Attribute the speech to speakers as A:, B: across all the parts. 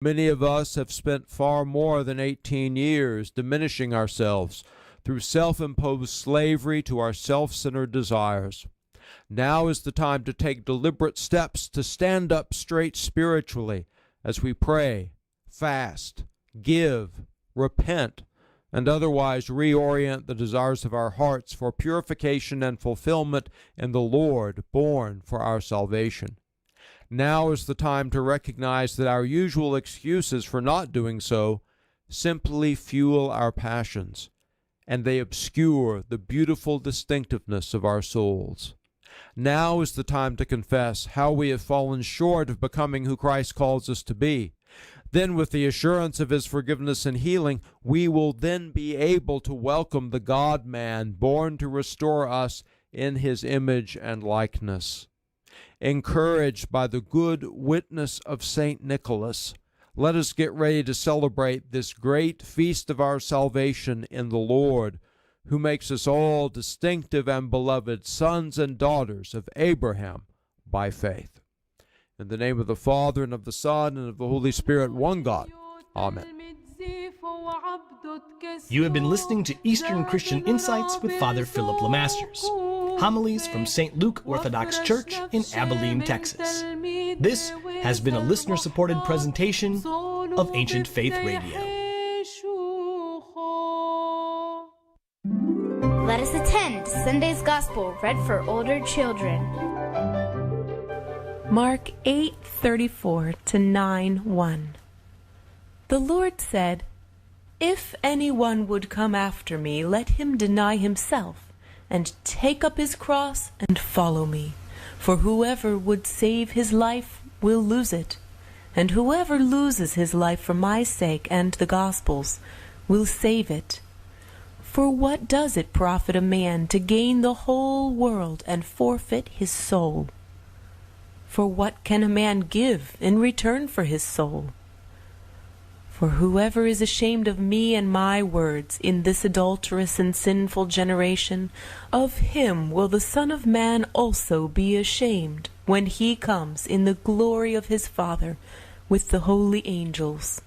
A: Many of us have spent far more than 18 years diminishing ourselves through self-imposed slavery to our self-centered desires. Now is the time to take deliberate steps to stand up straight spiritually as we pray, fast, give, repent, and otherwise reorient the desires of our hearts for purification and fulfillment in the Lord born for our salvation. Now is the time to recognize that our usual excuses for not doing so simply fuel our passions, and they obscure the beautiful distinctiveness of our souls. Now is the time to confess how we have fallen short of becoming who Christ calls us to be. Then, with the assurance of His forgiveness and healing, we will then be able to welcome the God-man born to restore us in His image and likeness. Encouraged by the good witness of St. Nicholas, let us get ready to celebrate this great feast of our salvation in the Lord, who makes us all distinctive and beloved sons and daughters of Abraham by faith. In the name of the Father, and of the Son, and of the Holy Spirit, one God. Amen.
B: You have been listening to Eastern Christian Insights with Father Philip Lemasters. Homilies from St. Luke Orthodox Church in Abilene, Texas. This has been a listener-supported presentation of Ancient Faith Radio.
C: Let us attend Sunday's Gospel read for older children.
D: Mark 8:34 to 9:1. The Lord said, "If anyone would come after me, let him deny himself, and take up his cross and follow me. For whoever would save his life will lose it, and whoever loses his life for my sake and the gospel's will save it. For what does it profit a man to gain the whole world and forfeit his soul? For what can a man give in return for his soul? For whoever is ashamed of me and my words in this adulterous and sinful generation, of him will the Son of Man also be ashamed when he comes in the glory of his Father with the holy angels."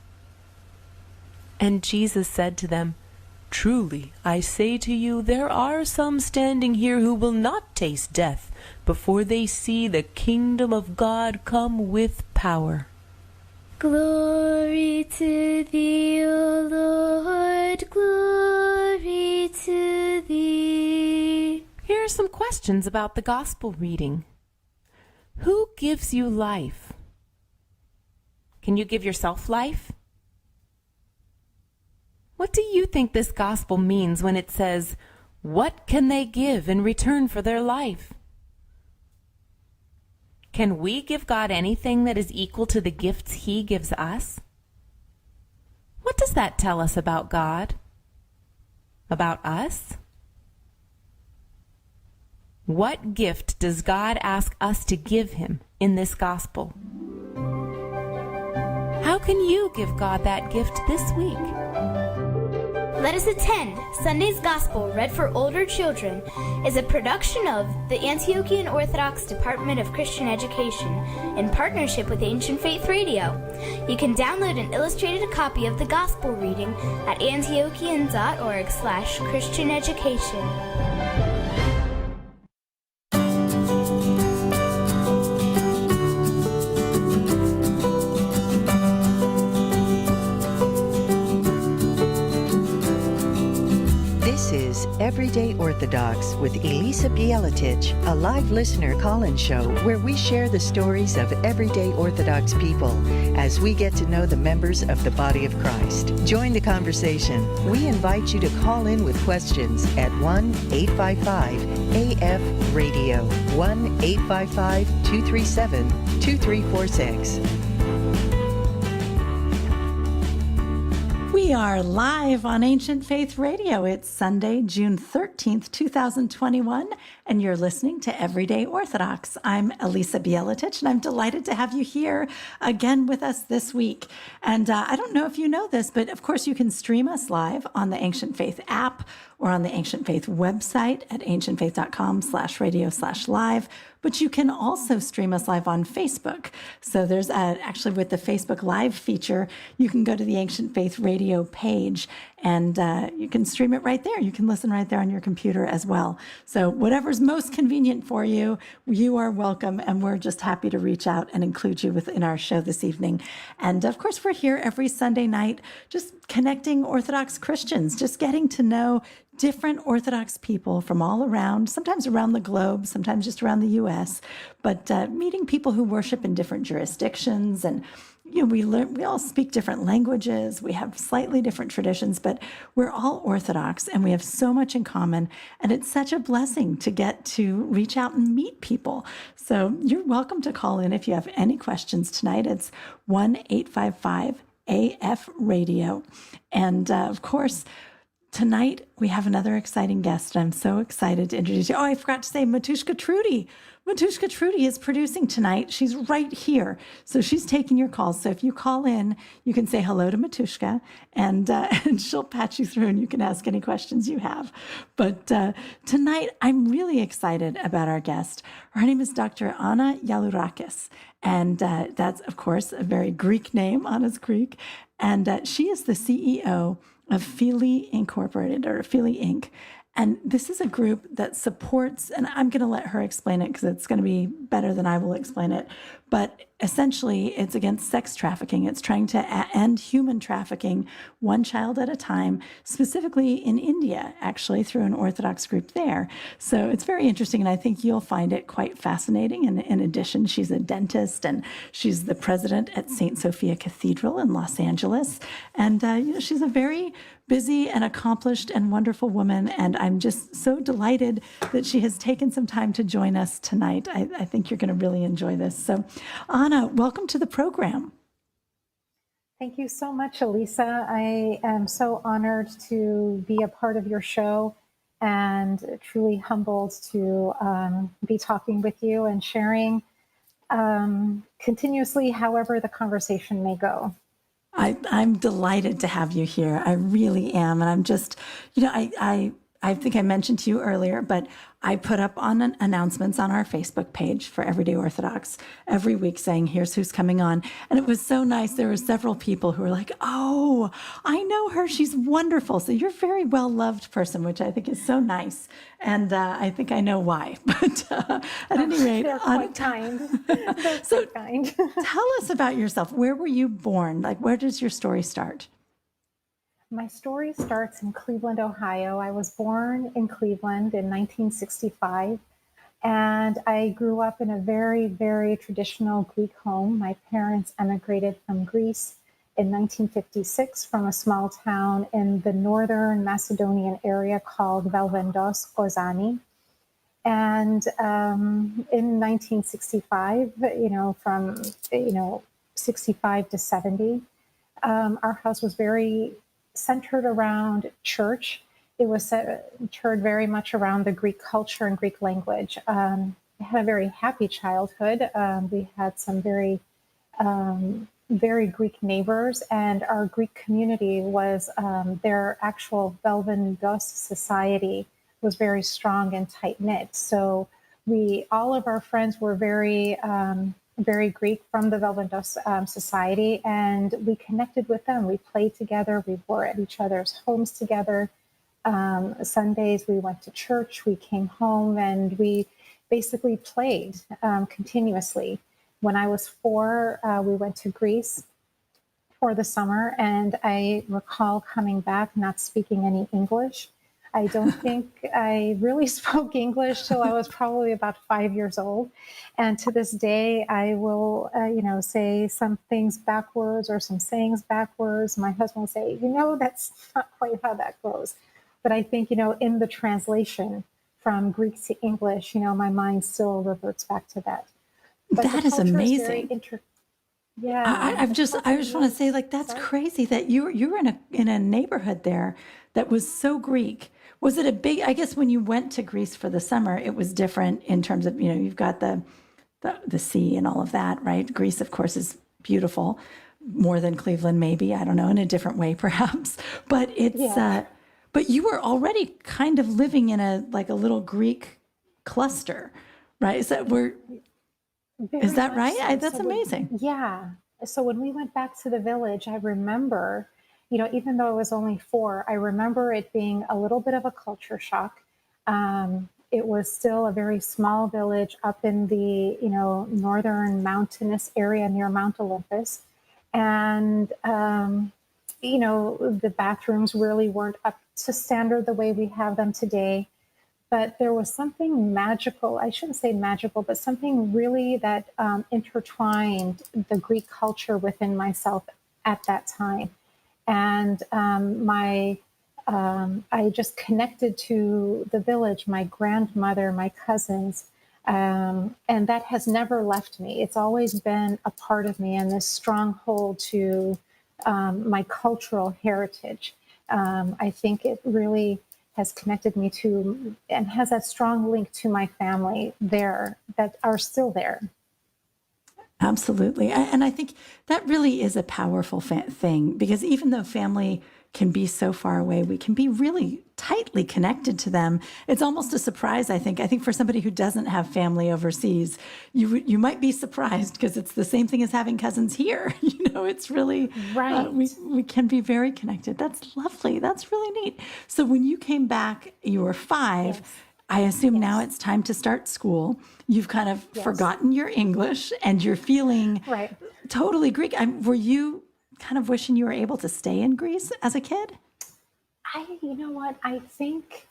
D: And Jesus said to them, "Truly, I say to you, there are some standing here who will not taste death before they see the kingdom of God come with power."
C: Glory to thee, O Lord, glory to thee.
D: Here are some questions about the gospel reading. Who gives you life? Can you give yourself life? What do you think this gospel means when it says, "What can they give in return for their life?" Can we give God anything that is equal to the gifts He gives us? What does that tell us about God? About us? What gift does God ask us to give Him in this gospel? How can you give God that gift this week?
C: Let us attend Sunday's Gospel read for older children is a production of the Antiochian Orthodox Department of Christian Education in partnership with Ancient Faith Radio. You can download an illustrated copy of the Gospel reading at antiochian.org/Christian Education.
E: This is Everyday Orthodox with Elisa Bielatich, a live listener call-in show where we share the stories of everyday Orthodox people as we get to know the members of the body of Christ. Join the conversation. We invite you to call in with questions at 1-855-AF-RADIO, 1-855-237-2346.
F: We are live on Ancient Faith Radio. It's Sunday, June 13th, 2021, and you're listening to Everyday Orthodox. I'm Elisa Bielatich, and I'm delighted to have you here again with us this week. And I don't know if you know this, but of course you can stream us live on the Ancient Faith app or on the Ancient Faith website at ancientfaith.com/radio/live. but you can also stream us live on Facebook. So there's actually with the Facebook Live feature, you can go to the Ancient Faith Radio page and you can stream it right there. You can listen right there on your computer as well. So whatever's most convenient for you, you are welcome. And we're just happy to reach out and include you within our show this evening. And of course, we're here every Sunday night, just connecting Orthodox Christians, just getting to know different Orthodox people from all around, sometimes around the globe, sometimes just around the U.S., but meeting people who worship in different jurisdictions. And we all speak different languages. We have slightly different traditions, but we're all Orthodox and we have so much in common. And it's such a blessing to get to reach out and meet people. So you're welcome to call in if you have any questions tonight. It's 1-855-AF-RADIO. And of course, tonight we have another exciting guest. I'm so excited to introduce you. Oh, I forgot to say Matushka Trudy. Matushka Trudy is producing tonight. She's right here. So she's taking your calls. So if you call in, you can say hello to Matushka and she'll patch you through and you can ask any questions you have. But tonight, I'm really excited about our guest. Her name is Dr. Anna Yalourakis. And that's, of course, a very Greek name. Anna's Greek. And she is the CEO of Philly Incorporated, or Philly Inc. And this is a group that supports, and I'm going to let her explain it because it's going to be better than I will explain it. But essentially, it's against sex trafficking. It's trying to end human trafficking one child at a time, specifically in India, actually, through an Orthodox group there. So it's very interesting, and I think you'll find it quite fascinating. And in addition, she's a dentist, and she's the president at St. Sophia Cathedral in Los Angeles. And she's a very busy and accomplished and wonderful woman, and I'm just so delighted that she has taken some time to join us tonight. I think you're going to really enjoy this. So, Anna, welcome to the program.
G: Thank you so much, Elisa. I am so honored to be a part of your show and truly humbled to be talking with you and sharing continuously however the conversation may go.
F: I'm delighted to have you here. I really am. And I'm just, I think I mentioned to you earlier, but I put up on announcements on our Facebook page for Everyday Orthodox every week saying, here's who's coming on. And it was so nice. There were several people who were like, oh, I know her. She's wonderful. So you're a very well-loved person, which I think is so nice. And I think I know why. But at any rate,
G: they're quite kind. They're
F: so
G: quite kind.
F: Tell us about yourself. Where were you born? Like, where does your story start?
G: My story starts in Cleveland, Ohio. I was born in Cleveland in 1965, and I grew up in a very, very traditional Greek home. My parents emigrated from Greece in 1956 from a small town in the northern Macedonian area called Valvendos Kozani. And in 1965, from 65 to 70, our house was very centered around church. It was centered very much around the Greek culture and Greek language. I had a very happy childhood. We had some very, very Greek neighbors, and our Greek community was their actual Valvendos society was very strong and tight knit. So all of our friends were very Greek from the Valvendos society, and we connected with them. We played together. We were at each other's homes together. Sundays we went to church. We came home and we basically played continuously. When I was 4, we went to Greece for the summer, and I recall coming back not speaking any English. I don't think I really spoke English till I was probably about 5 years old. And to this day, I will, say some things backwards or some sayings backwards. My husband will say, that's not quite how that goes. But I think, in the translation from Greek to English, my mind still reverts back to that. But
F: that is amazing.
G: I
F: just want to say, that's crazy that you were in a neighborhood there that was so Greek. Was it a big, I guess when you went to Greece for the summer, it was different in terms of, you've got the sea and all of that, right? Greece, of course, is beautiful, more than Cleveland, maybe, I don't know, in a different way, perhaps. But but you were already kind of living in a little Greek cluster, right? Is that right? That's
G: So
F: amazing.
G: Yeah. So when we went back to the village, I remember, even though I was only 4, I remember it being a little bit of a culture shock. It was still a very small village up in the, northern mountainous area near Mount Olympus. And, the bathrooms really weren't up to standard the way we have them today. But there was something magical, I shouldn't say magical, but something really that intertwined the Greek culture within myself at that time. And I just connected to the village, my grandmother, my cousins, and that has never left me. It's always been a part of me and this stronghold to my cultural heritage. I think it really has connected me to and has that strong link to my family there that are still there.
F: Absolutely. And I think that really is a powerful thing, because even though family can be so far away, we can be really tightly connected to them. It's almost a surprise, I think. I think for somebody who doesn't have family overseas, you might be surprised, because it's the same thing as having cousins here. It's really,
G: Right.
F: We can be very connected. That's lovely. That's really neat. So when you came back, you were 5.
G: Yes.
F: I assume now it's time to start school. You've kind of forgotten your English and you're feeling
G: Right.
F: totally Greek. Were you kind of wishing you were able to stay in Greece as a kid?
G: You know what? I think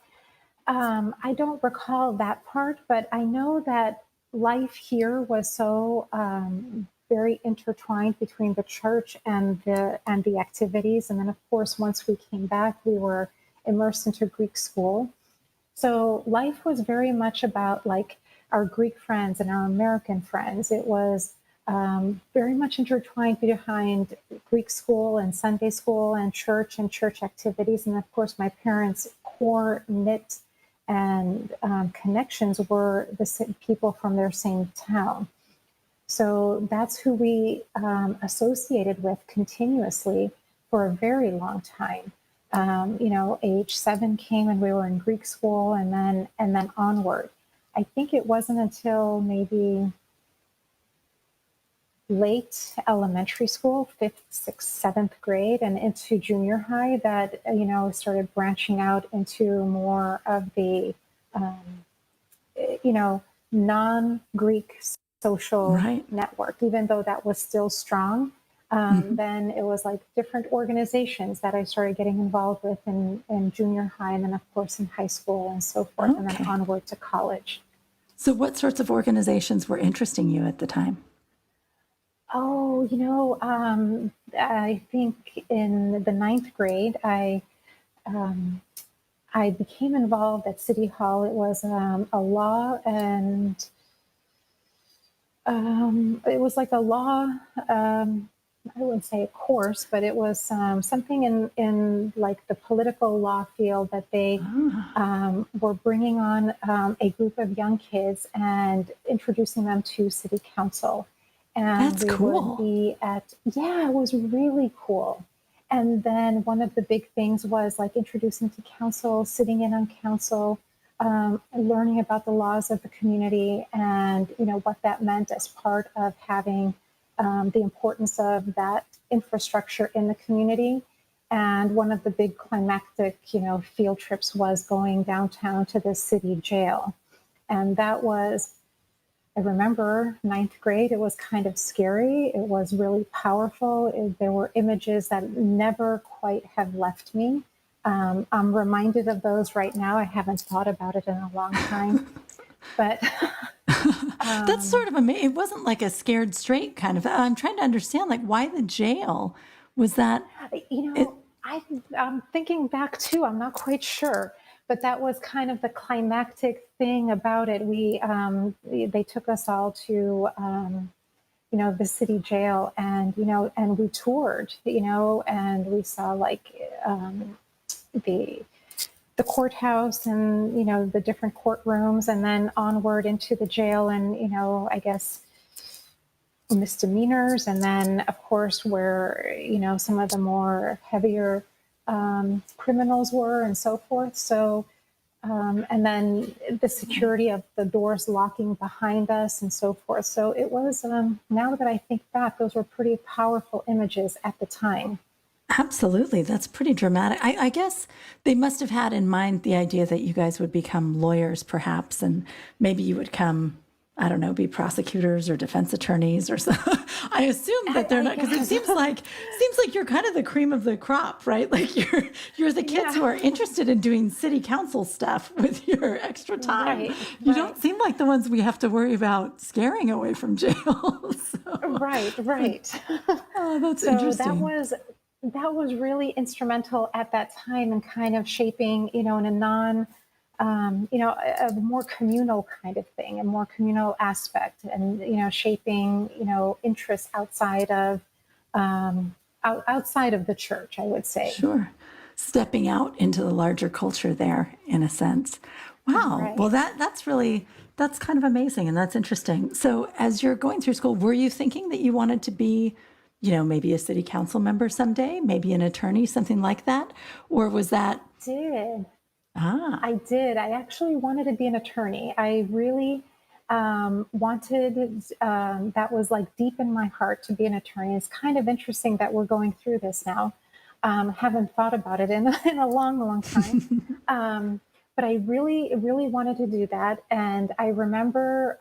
G: I don't recall that part, but I know that life here was so very intertwined between the church and the activities. And then, of course, once we came back, we were immersed into Greek school. So life was very much about like our Greek friends and our American friends. It was very much intertwined behind Greek school and Sunday school and church activities. And of course, my parents' core knit and connections were the people from their same town. So that's who we associated with continuously for a very long time. Age 7 came and we were in Greek school, and then onward. I think it wasn't until maybe late elementary school, 5th, 6th, 7th grade, and into junior high that, started branching out into more of the, non-Greek social network, even though that was still strong. Then it was like different organizations that I started getting involved with in junior high, and then of course in high school and so forth, and then onward to college.
F: So what sorts of organizations were interesting you at the time?
G: Oh, I think in the 9th grade, I became involved at City Hall. It was a law and it was like a law, I wouldn't say a course, but it was something in like the political law field that they were bringing on a group of young kids and introducing them to city council. And
F: That's cool.
G: would be it was really cool. And then one of the big things was like introducing to council, sitting in on council, learning about the laws of the community and, what that meant as part of having the importance of that infrastructure in the community. And one of the big climactic, field trips was going downtown to the city jail. And that was, I remember 9th grade, it was kind of scary. It was really powerful. There were images that never quite have left me. I'm reminded of those right now. I haven't thought about it in a long time. But
F: that's sort of amazing. It wasn't like a scared straight kind of. I'm trying to understand, like, why the jail? Was that?
G: I'm thinking back too. I'm not quite sure, but that was kind of the climactic thing about it. They took us all to the city jail, and and we toured, and we saw like the courthouse and the different courtrooms, and then onward into the jail, and I guess misdemeanors, and then of course where some of the more heavier criminals were, and so forth. So and then the security of the doors locking behind us and so forth. So it was, now that I think back, those were pretty powerful images at the time.
F: Absolutely. That's pretty dramatic. I guess they must have had in mind the idea that you guys would become lawyers, perhaps, and maybe you would come, I don't know, be prosecutors or defense attorneys or so. I assume that they're not, because it seems like you're kind of the cream of the crop, right? Like you're the kids who are interested in doing city council stuff with your extra time.
G: Right,
F: you don't seem like the ones we have to worry about scaring away from jail.
G: Right.
F: Oh, that's
G: So
F: interesting.
G: that was really instrumental at that time in kind of shaping, in a a more communal kind of thing, a more communal aspect, and shaping, interests outside of outside of the church, I would say.
F: Sure. Stepping out into the larger culture there, in a sense. Wow.
G: Right.
F: Well, that's kind of amazing, and that's interesting. So as you're going through school, were you thinking that you wanted to be, maybe a city council member someday, maybe an attorney, something like that? Or was that...
G: Did. I did. I actually wanted to be an attorney. I really wanted, that was like deep in my heart to be an attorney. It's kind of interesting that we're going through this now. Haven't thought about it in a long, long time. But I really, really wanted to do that. And I remember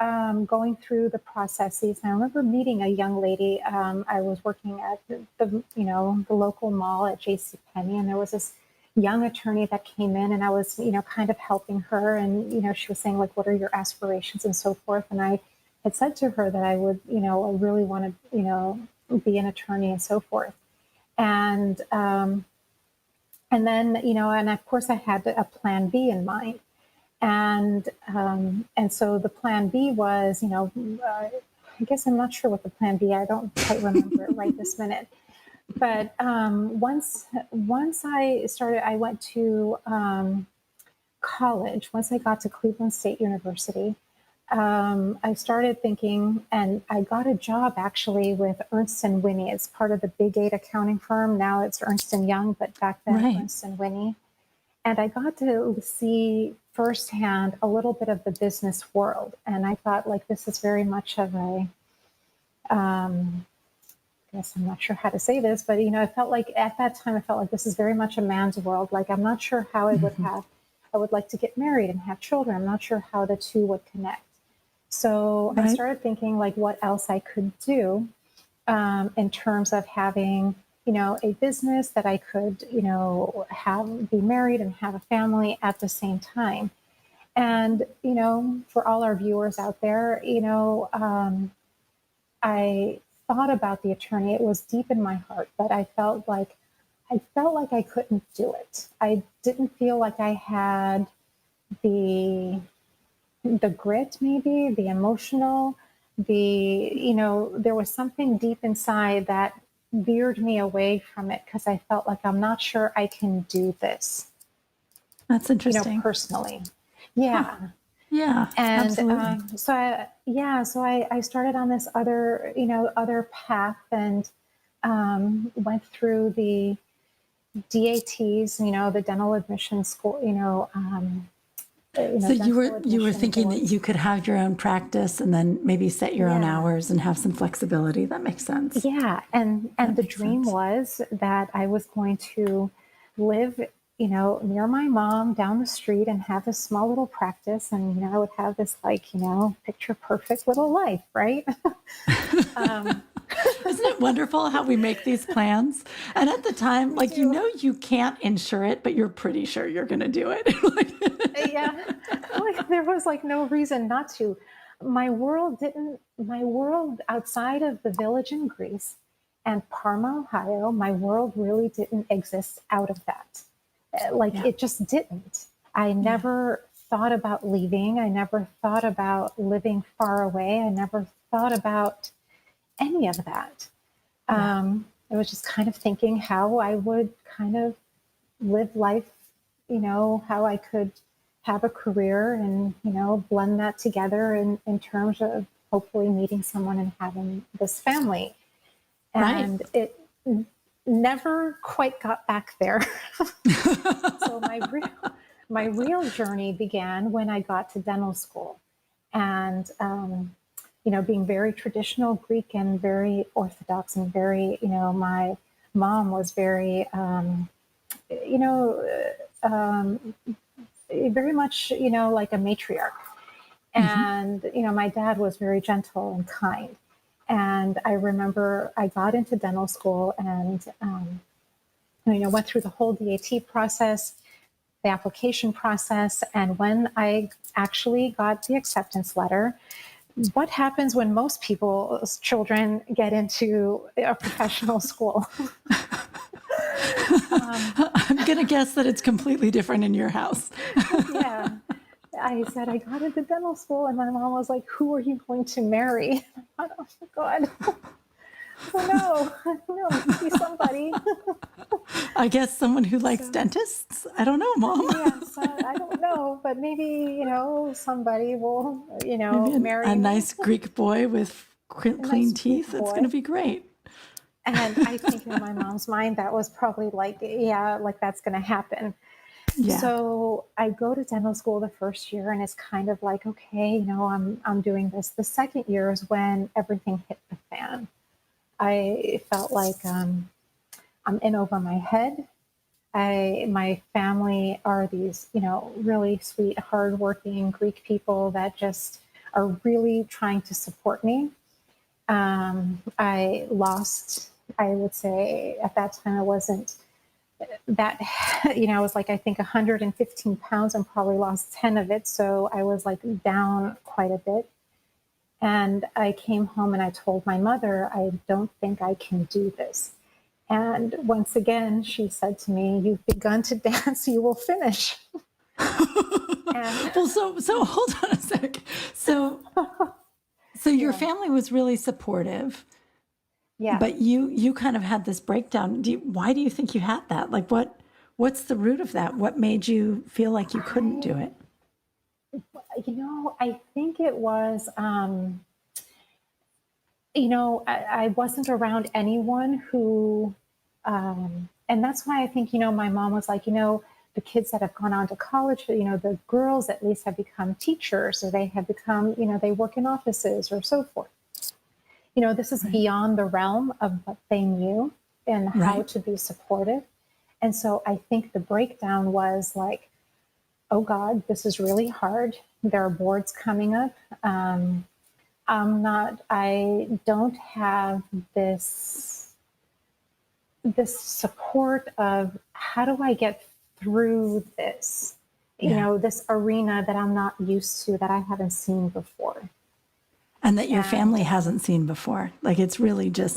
G: going through the processes. And I remember meeting a young lady. I was working at the local mall at JCPenney, and there was this young attorney that came in, and I was, kind of helping her. And, she was saying, like, what are your aspirations and so forth. And I had said to her that I would, I really want to, be an attorney and so forth. And then, and of course I had a plan B in mind. And so the plan B was, I guess I'm not sure what the plan B, I don't quite remember it right this minute. But once I went to college, once I got to Cleveland State University, I started thinking, and I got a job actually with Ernst & Whinney. It's part of the Big 8 accounting firm. Now it's Ernst & Young, but back then
F: Right.
G: Ernst & Whinney. And I got to see firsthand a little bit of the business world. And I thought, like, this is very much of a, I guess I'm not sure how to say this, but, I felt like at that time, I felt like this is very much a man's world. Like, I'm not sure how I would like to get married and have children. I'm not sure how the two would connect. So I started thinking, like, what else I could do in terms of having, a business that I could, be married and have a family at the same time. And, for all our viewers out there, I thought about the attorney. It was deep in my heart, but I felt like I couldn't do it. I didn't feel like I had the grit, maybe the emotional, there was something deep inside that veered me away from it, because I felt like I'm not sure I can do this.
F: That's interesting.
G: Personally. Yeah.
F: Huh. Yeah.
G: And
F: absolutely.
G: so I started on this other path, and went through the DATs, the dental admission school,
F: So you were thinking that you could have your own practice and then maybe set your own hours and have some flexibility. That makes sense.
G: Yeah, and the dream was that I was going to live, near my mom down the street and have a small little practice, and I would have this picture perfect little life, right?
F: Isn't it wonderful how we make these plans? And at the time, you can't insure it, but you're pretty sure you're going to do it.
G: Yeah, there was no reason not to. My world outside of the village in Greece and Parma, Ohio, my world really didn't exist out of that. It just didn't. I never thought about leaving. I never thought about living far away. I never thought about any of that. I was just kind of thinking how I would kind of live life, how I could have a career and, blend that together in terms of hopefully meeting someone and having this family. And it never quite got back there. So my real journey began when I got to dental school. And, being very traditional Greek and very Orthodox and very, my mom was very, you know, very much, like a matriarch. And, my dad was very gentle and kind. And I remember I got into dental school and, went through the whole DAT process, the application process. And when I actually got the acceptance letter, what happens when most people's children get into a professional school?
F: I'm going to guess that it's completely different in your house.
G: Yeah. I said, I got into dental school, and my mom was like, who are you going to marry? I thought, oh my God. Oh, no, be somebody.
F: I guess someone who likes dentists? I don't know, Mom.
G: Yes, I don't know, but maybe, somebody will,
F: Maybe
G: marry
F: a
G: me.
F: nice Greek boy with clean
G: nice
F: teeth.
G: Greek
F: It's
G: boy.
F: going to be great.
G: And I think in my mom's mind, that was probably like, yeah, like that's going to happen.
F: Yeah.
G: So I go to dental school the first year, and it's kind of like, okay, I'm doing this. The second year is when everything hit the fan. I felt like I'm in over my head. My family are these, really sweet, hardworking Greek people that just are really trying to support me. I lost, I would say at that time, I wasn't that, I was like, I think 115 pounds and probably lost 10 of it. So I was like down quite a bit. And I came home and I told my mother, I don't think I can do this. And once again, she said to me, you've begun to dance, you will finish.
F: Well, so hold on a sec. So your family was really supportive.
G: Yeah.
F: But you kind of had this breakdown. Why do you think you had that? Like what's the root of that? What made you feel like you couldn't do it?
G: I think it was, I wasn't around anyone who, and that's why I think, my mom was like, the kids that have gone on to college, the girls at least have become teachers, or they have become, they work in offices or so forth. This is beyond the realm of what they knew and how to be supportive. And so I think the breakdown was like, oh God, this is really hard. There are boards coming up. I don't have this support of how do I get through this, this arena that I'm not used to, that I haven't seen before.
F: And that your family hasn't seen before. Like it's really just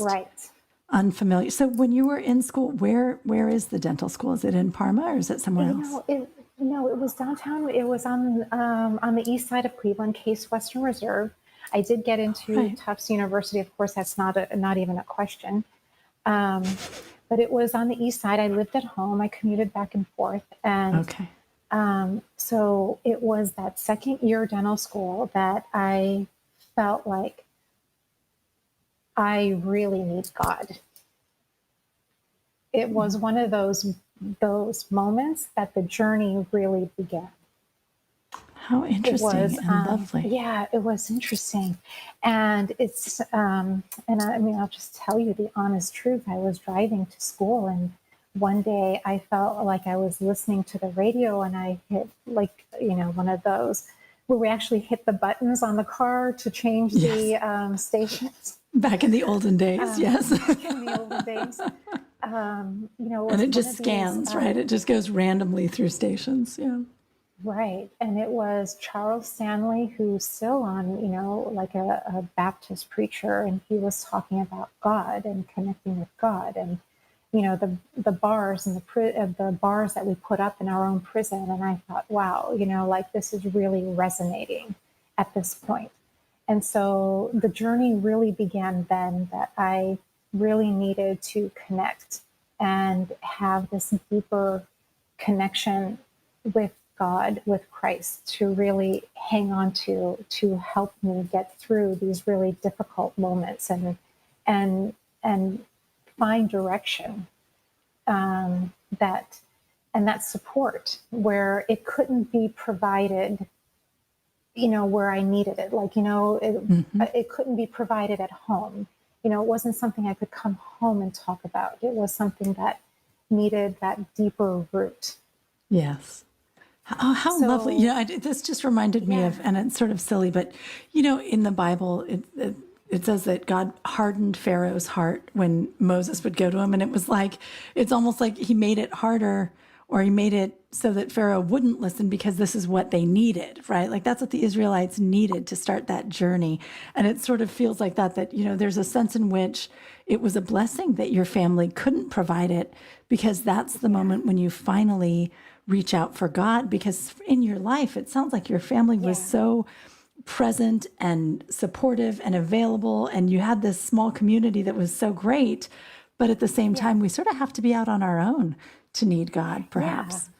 F: unfamiliar. So when you were in school, where is the dental school? Is it in Parma or is it somewhere else?
G: It was downtown. It was on the east side of Cleveland, Case Western Reserve. I did get into Tufts University. Of course, that's not even a question. But it was on the east side. I lived at home. I commuted back and forth. And so it was that second year dental school that I felt like I really need God. It was one of those moments that the journey really began.
F: How interesting and lovely.
G: Yeah, it was interesting. And it's, I'll just tell you the honest truth. I was driving to school, and one day I felt like I was listening to the radio, and I hit one of those where we actually hit the buttons on the car to change the stations.
F: Back in the olden days, yes.
G: Back in the olden days.
F: And it just scans, right? It just goes randomly through stations, yeah.
G: Right. And it was Charles Stanley, who's still on, like a Baptist preacher, and he was talking about God and connecting with God, and the bars and the bars that we put up in our own prison. And I thought, wow, like this is really resonating at this point. And so the journey really began then, that I really needed to connect and have this deeper connection with God, with Christ, to really hang on to help me get through these really difficult moments and find direction that that support where it couldn't be provided, where I needed it. Like, it couldn't be provided at home. It wasn't something I could come home and talk about. It was something that needed that deeper root.
F: Yes. Oh, how lovely. This just reminded me of, and it's sort of silly, but, in the Bible, it says that God hardened Pharaoh's heart when Moses would go to him. And it's almost like he made it harder, or he made it so that Pharaoh wouldn't listen because this is what they needed, right? Like that's what the Israelites needed to start that journey. And it sort of feels like that, there's a sense in which it was a blessing that your family couldn't provide it, because that's the moment when you finally reach out for God. Because in your life, it sounds like your family was so present and supportive and available, and you had this small community that was so great. But at the same time, we sort of have to be out on our own to need God, perhaps.
G: Yeah.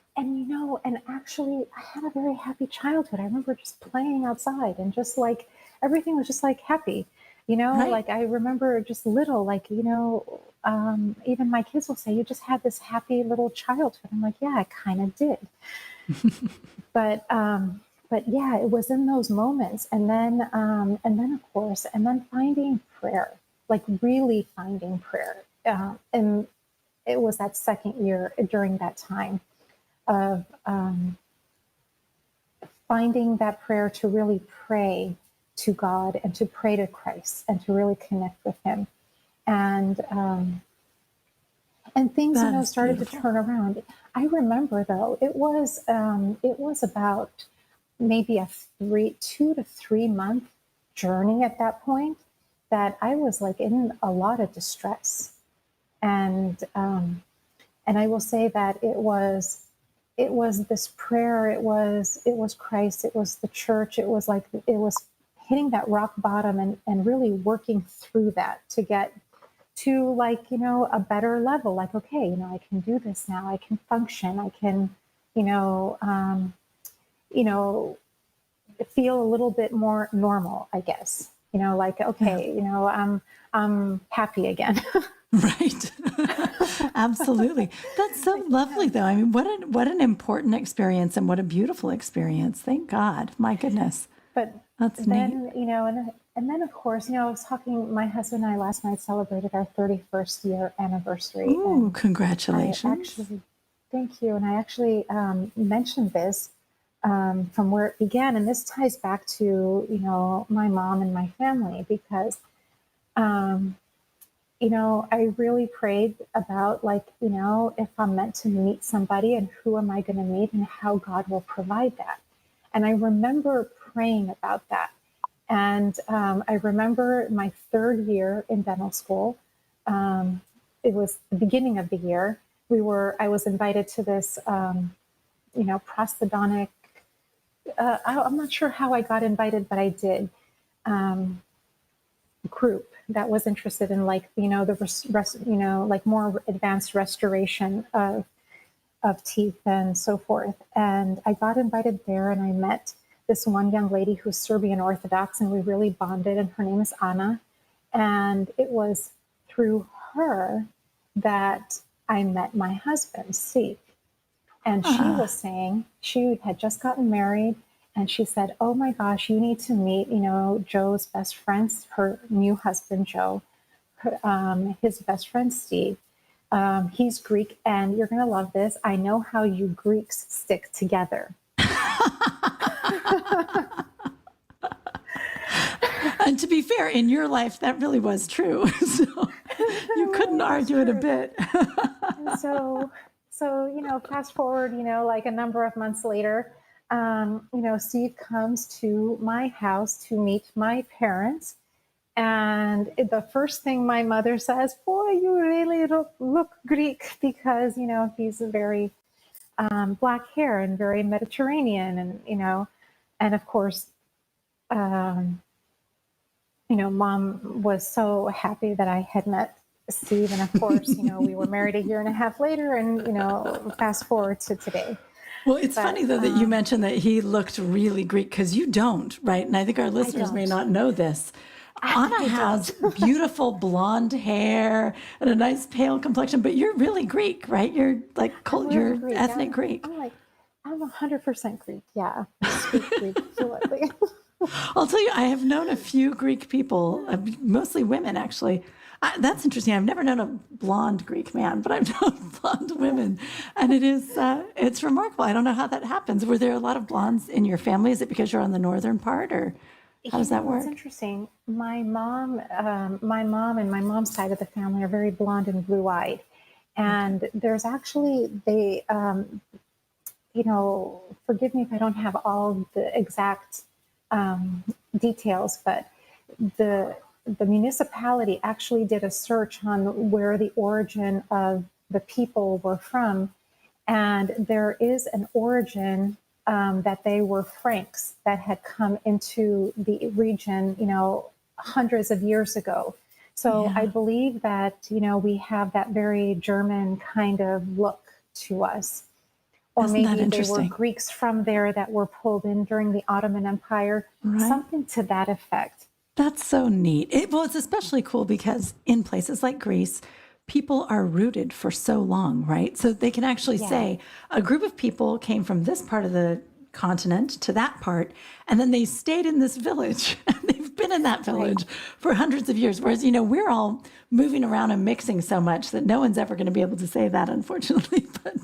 G: And actually, I had a very happy childhood. I remember just playing outside and just like everything was just like happy,
F: Right.
G: like I remember just little, like, even my kids will say, you just had this happy little childhood. I'm like, yeah, I kind of did. But yeah, it was in those moments. And then of course, finding prayer, like really finding prayer. And it was that second year during that time of finding that prayer to really pray to God and to pray to Christ and to really connect with him. And things, started to turn around. I remember though, it was about maybe a 2 to 3 month journey at that point that I was like in a lot of distress. And I will say that it was this prayer, it was Christ, it was the church, it was hitting that rock bottom and really working through that to get to a better level. Like, okay, I can do this now, I can function, I can, feel a little bit more normal, I guess, okay, I'm happy again.
F: Right. Absolutely. That's so lovely, though. I mean, what an important experience, and what a beautiful experience. Thank God. My goodness.
G: But
F: that's
G: then,
F: neat.
G: and then of course, I was talking, my husband and I last night celebrated our 31st year anniversary.
F: Ooh, congratulations.
G: Thank you. And I actually mentioned this from where it began. And this ties back to, my mom and my family, because I really prayed about if I'm meant to meet somebody, and who am I going to meet, and how God will provide that. And I remember praying about that. And I remember my 3rd year in dental school. It was the beginning of the year. I was invited to this, prosthodontic, I'm not sure how I got invited, but I did, group that was interested in the more advanced restoration of teeth and so forth. And I got invited there, and I met this one young lady who's Serbian Orthodox, and we really bonded, and her name is Anna. And it was through her that I met my husband, Steve. And she was saying, she had just gotten married, and she said, oh my gosh, you need to meet, Joe's best friends, her new husband, Joe, his best friend, Steve. He's Greek, and you're going to love this. I know how you Greeks stick together.
F: And to be fair, in your life, that really was true. So you couldn't argue it a bit.
G: So, fast forward, a number of months later, Steve comes to my house to meet my parents. And the first thing my mother says, boy, you really look Greek, because, he's a very black hair and very Mediterranean. And of course, Mom was so happy that I had met Steve. And of course, we were married 1.5 years later, and, fast forward to today.
F: Well, it's funny, though, that you mentioned that he looked really Greek, because you don't, right? And I think our listeners may not know this. Anna has beautiful blonde hair and a nice pale complexion, but you're really Greek, right? You're like you're
G: Greek.
F: ethnic Greek.
G: I'm 100% Greek. Yeah, I speak Greek fluently.
F: I'll tell you, I have known a few Greek people, mostly women, actually. That's interesting. I've never known a blonde Greek man, but I've known blonde women, and it's remarkable. I don't know how that happens. Were there a lot of blondes in your family? Is it because you're on the northern part, or how does that work?
G: It's interesting. My mom and my mom's side of the family are very blonde and blue-eyed, and there's actually forgive me if I don't have all the exact details, but the municipality actually did a search on where the origin of the people were from, and there is an origin that they were Franks that had come into the region, hundreds of years ago. So I believe that, we have that very German kind of look to us. Or maybe they were Greeks from there that were pulled in during the Ottoman Empire, something to that effect.
F: That's so neat. It's especially cool because in places like Greece, people are rooted for so long, right? So they can actually say a group of people came from this part of the continent to that part, and then they stayed in this village, and they've been in that village for hundreds of years. Whereas, we're all moving around and mixing so much that no one's ever going to be able to say that, unfortunately. But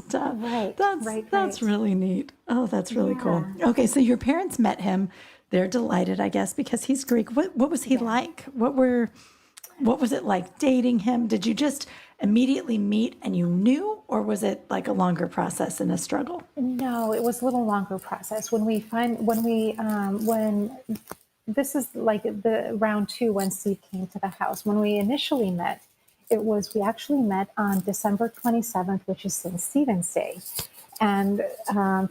F: that's really neat. Oh, that's really cool. Okay, so your parents met him. They're delighted, I guess, because he's Greek. What was he like? What was it like dating him? Did you just immediately meet and you knew, or was it like a longer process and a struggle?
G: No, it was a little longer process. When this is like the round 2 when Steve came to the house. When we initially met, we actually met on December 27th, which is St. Stephen's Day. And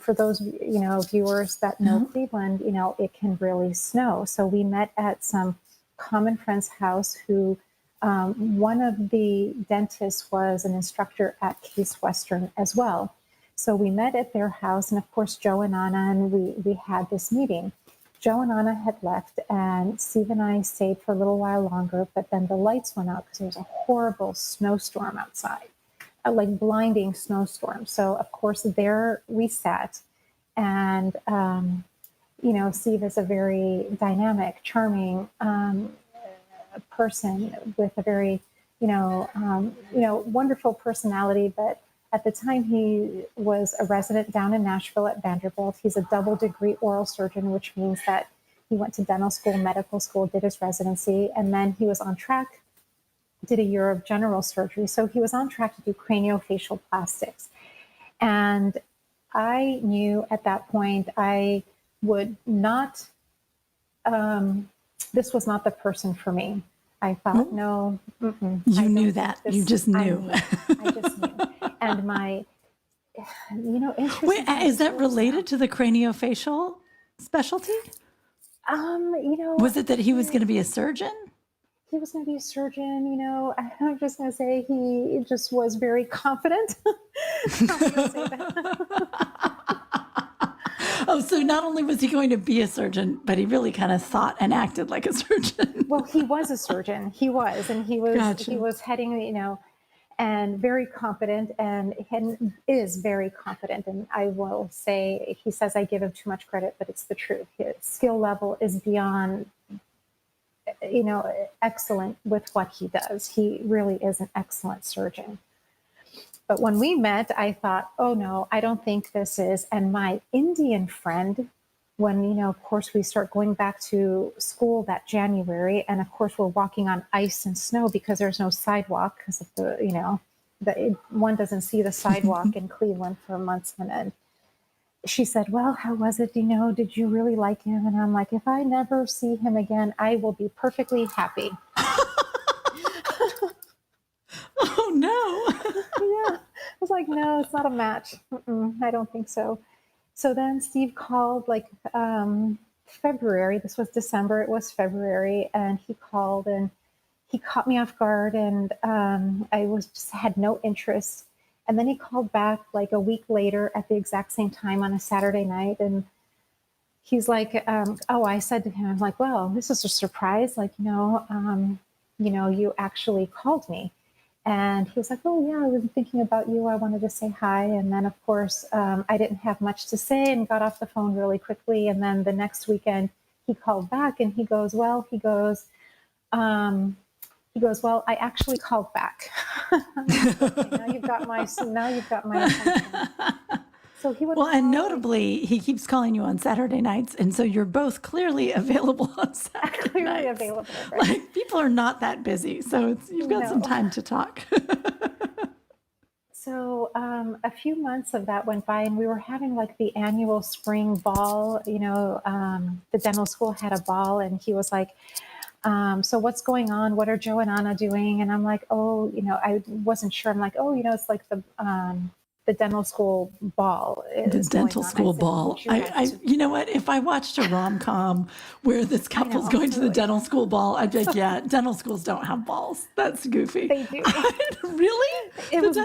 G: for those, viewers that know Cleveland, it can really snow. So we met at some common friend's house who, one of the dentists was an instructor at Case Western as well. So we met at their house, and of course, Joe and Anna, and we had this meeting. Joe and Anna had left, and Steve and I stayed for a little while longer, but then the lights went out because there was a horrible snowstorm outside, like blinding snowstorm. So of course, there we sat, and Steve is a very dynamic, charming person with a very, wonderful personality. But at the time, he was a resident down in Nashville at Vanderbilt. He's a double degree oral surgeon, which means that he went to dental school, medical school, did his residency, and then he was on track, did a year of general surgery. So he was on track to do craniofacial plastics. And I knew at that point I would not, this was not the person for me. I thought, no.
F: You knew that. You just knew.
G: I just knew. And my, interesting.
F: Wait, is that related to the craniofacial specialty? Was it that he was going to be a surgeon?
G: He was going to be a surgeon, I'm just going to say he just was very confident.
F: Oh, so not only was he going to be a surgeon, but he really kind of thought and acted like a surgeon.
G: Well, he was a surgeon. He was heading, and very competent, and is very competent. And I will say, he says I give him too much credit, but it's the truth. His skill level is beyond, excellent with what he does. He really is an excellent surgeon. But when we met, I thought, oh no, I don't think this is. And my Indian friend, when, of course, we start going back to school that January, and of course, we're walking on ice and snow because there's no sidewalk because of one doesn't see the sidewalk in Cleveland for months on end. She said, well, how was it? Did you really like him? And I'm like, if I never see him again, I will be perfectly happy.
F: Oh, no.
G: Yeah. I was like, no, it's not a match. I don't think so. So then Steve called February. This was December. It was February. And he called and he caught me off guard. And I had no interest. And then he called back like a week later at the exact same time on a Saturday night. And he's like, I said to him, I'm like, well, this is a surprise. Like, you actually called me. And he was like, oh, yeah, I was thinking about you. I wanted to say hi. And then, of course, I didn't have much to say and got off the phone really quickly. And then the next weekend, he called back and he goes, well, I actually called back. Okay, now you've got my attention. So he would
F: Well, and notably, he keeps calling you on Saturday nights, and so you're both clearly available on Saturday
G: clearly
F: nights.
G: available. Right?
F: Like, people are not that busy, so you've got some time to talk.
G: So a few months of that went by, and we were having like the annual spring ball. The dental school had a ball, and he was like, so what's going on? What are Joe and Anna doing? And I'm like, I wasn't sure. I'm like, it's like the dental school ball.
F: The dental school ball. You know what? If I watched a rom-com where this couple's going to the dental school ball, I'd be like, yeah, dental schools don't have balls. That's goofy.
G: They do.
F: Really?
G: It was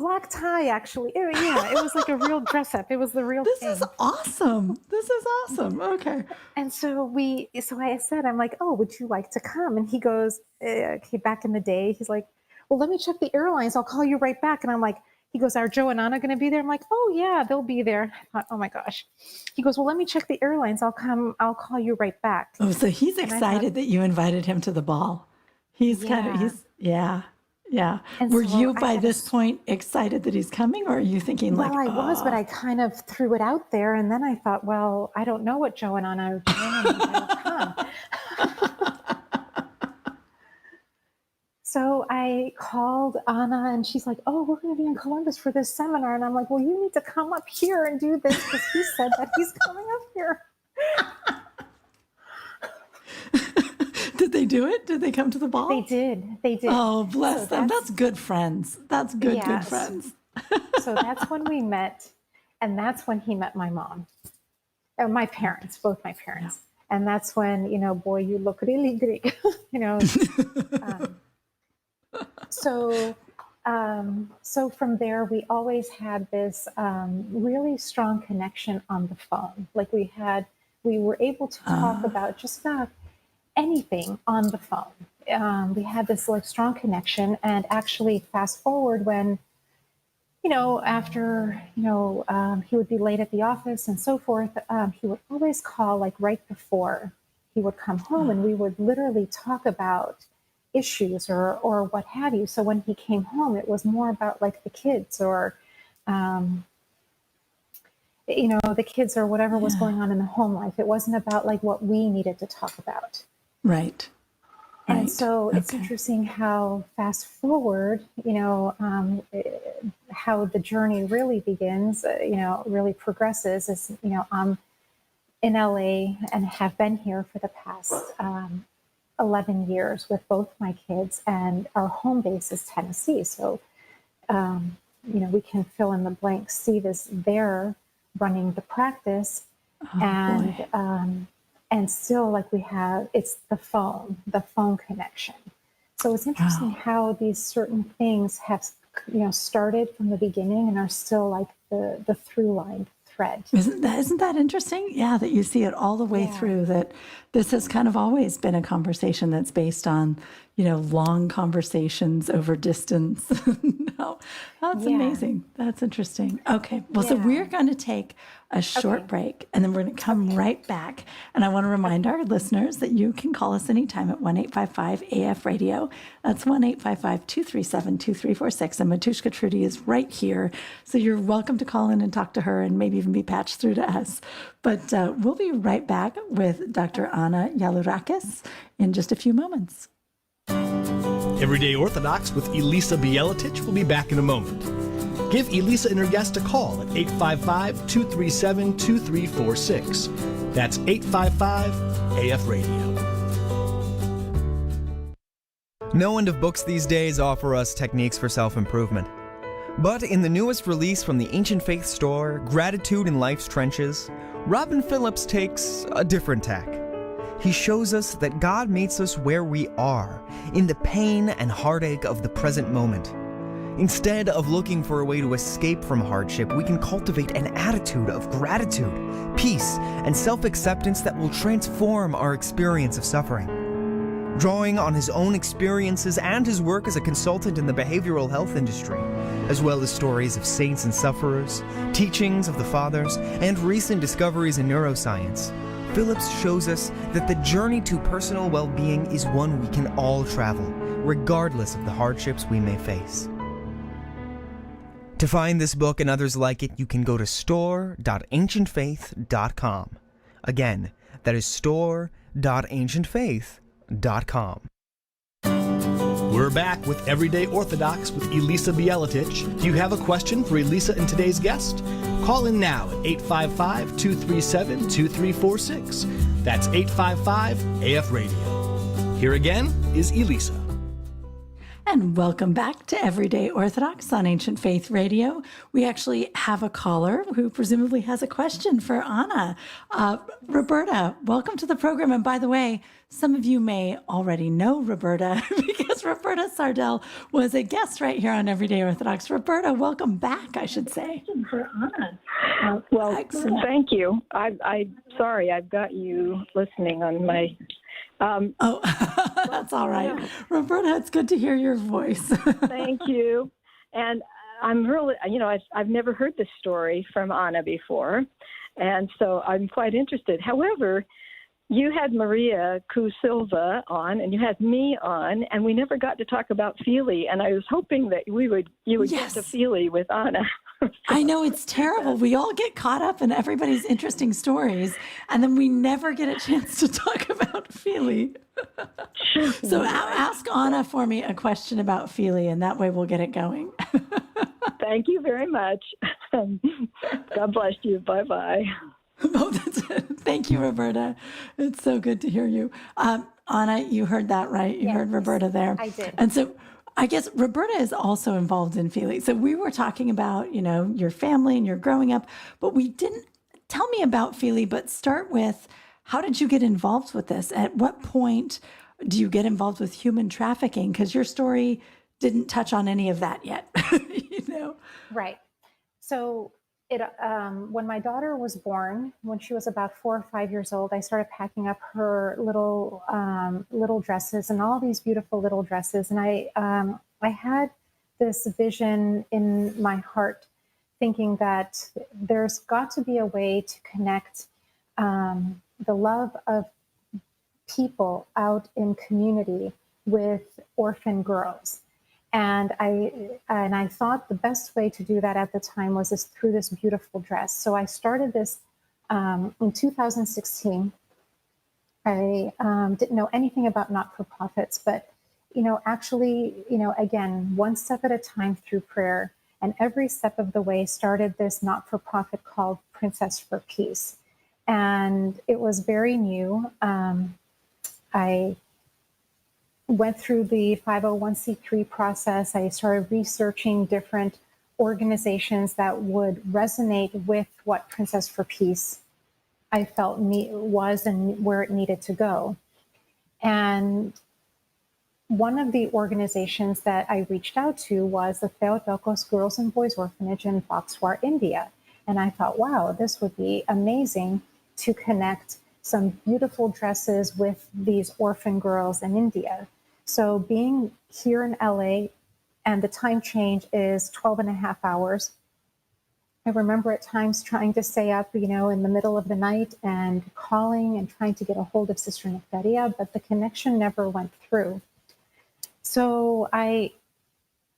G: black tie, actually. It was like a real dress up. It was the real thing.
F: This is awesome. Okay.
G: And so I said, I'm like, oh, would you like to come? And he goes, back in the day, he's like, well, let me check the airlines. I'll call you right back. And I'm like, he goes, are Joe and Anna going to be there? I'm like, oh, yeah, they'll be there. I thought, oh, my gosh. He goes, well, let me check the airlines. I'll call you right back.
F: Oh, so he's excited that you invited him to the ball. Yeah. And were you by this point excited that he's coming, or are you thinking
G: I was, but I kind of threw it out there. And then I thought, well, I don't know what Joe and Anna are doing. And they'll come. So I called Anna, and she's like, oh, we're going to be in Columbus for this seminar. And I'm like, well, you need to come up here and do this because he said that he's coming up here.
F: Did they do it? Did they come to the ball?
G: They did.
F: Oh, bless them. That's good friends. That's good friends.
G: So that's when we met. And that's when he met my mom. My parents, both my parents. Yeah. And that's when, boy, you look really Greek, So from there, we always had this really strong connection on the phone. Like we were able to talk about just about anything on the phone. We had this like strong connection, and actually fast forward when, after, he would be late at the office and so forth, he would always call like right before he would come home, and we would literally talk about issues or what have you. So when he came home, it was more about like the kids or, the kids or whatever was going on in the home life. It wasn't about like what we needed to talk about.
F: Right.
G: And so it's interesting how fast forward, how the journey really begins, really progresses is, I'm in LA and have been here for the past 11 years with both my kids, and our home base is Tennessee. So, we can fill in the blanks, see this there running the practice, and still like it's the phone connection. So it's interesting how these certain things have, started from the beginning and are still like the through line thread.
F: Isn't that interesting? Yeah, that you see it all the way through, that this has kind of always been a conversation that's based on, long conversations over distance. No, that's amazing. That's interesting. Okay. Well, so we're going to take a short break, and then we're going to come right back. And I want to remind our listeners that you can call us anytime at 1-855-AF-RADIO. That's 1-855-237-2346. And Matushka Trudy is right here. So you're welcome to call in and talk to her and maybe even be patched through to us. But we'll be right back with Dr. Anna Yallourakis in just a few moments.
B: Everyday Orthodox with Elisa Bieletich will be back in a moment. Give Elisa and her guest a call at 855-237-2346. That's 855-AF-RADIO.
H: No end of books these days offer us techniques for self-improvement. But in the newest release from the Ancient Faith store, Gratitude in Life's Trenches, Robin Phillips takes a different tack. He shows us that God meets us where we are, in the pain and heartache of the present moment. Instead of looking for a way to escape from hardship, we can cultivate an attitude of gratitude, peace, and self-acceptance that will transform our experience of suffering. Drawing on his own experiences and his work as a consultant in the behavioral health industry, as well as stories of saints and sufferers, teachings of the fathers, and recent discoveries in neuroscience, Phillips shows us that the journey to personal well-being is one we can all travel, regardless of the hardships we may face. To find this book and others like it, you can go to store.ancientfaith.com. Again, that is store.ancientfaith.com.
B: We're back with Everyday Orthodox with Elisa Bielatich. Do you have a question for Elisa and today's guest? Call in now at 855-237-2346. That's 855-AF-RADIO. Here again is Elisa.
F: And welcome back to Everyday Orthodox on Ancient Faith Radio. We actually have a caller who presumably has a question for Anna. Roberta, welcome to the program. And by the way, some of you may already know Roberta because Roberta Sardell was a guest right here on Everyday Orthodox. Roberta, welcome back, I should say.
I: For Anna. Well,
F: Excellent.
I: Thank you. I'm sorry, I've got you listening on my...
F: That's all right. Roberta, it's good to hear your voice.
I: Thank you. And I'm really, I've never heard this story from Anna before, and so I'm quite interested. However, you had Maria Cu Silva on, and you had me on, and we never got to talk about Feely, and I was hoping that you would
F: Yes.
I: get to Feely with Anna.
F: I know, it's terrible. We all get caught up in everybody's interesting stories, and then we never get a chance to talk about Feely. So ask Anna for me a question about Feely, and that way we'll get it going.
I: Thank you very much. God bless you. Bye-bye.
F: Oh, that's it. Thank you, Roberta. It's so good to hear you. Anna, you heard that, right? You heard Roberta there.
G: I did.
F: And so I guess Roberta is also involved in Feely. So we were talking about, your family and your growing up, but we didn't tell me about Feely, but start with, how did you get involved with this? At what point do you get involved with human trafficking? Because your story didn't touch on any of that yet,
G: Right. So when my daughter was born, when she was about 4 or 5 years old, I started packing up her little dresses and all these beautiful little dresses. And I had this vision in my heart, thinking that there's got to be a way to connect the love of people out in community with orphan girls. And I thought the best way to do that at the time was through this beautiful dress. So I started this in 2016. I didn't know anything about not-for-profits, but again, one step at a time through prayer. And every step of the way started this not-for-profit called Princess for Peace. And it was very new. I went through the 501c3 process. I started researching different organizations that would resonate with what Princess for Peace I felt was and where it needed to go. And one of the organizations that I reached out to was the Theotokos Girls and Boys Orphanage in Boxwar, India. And I thought, wow, this would be amazing to connect some beautiful dresses with these orphan girls in India. So being here in LA, and the time change is 12 and a half hours. I remember at times trying to stay up, in the middle of the night and calling and trying to get a hold of Sister Nectaria, but the connection never went through. So I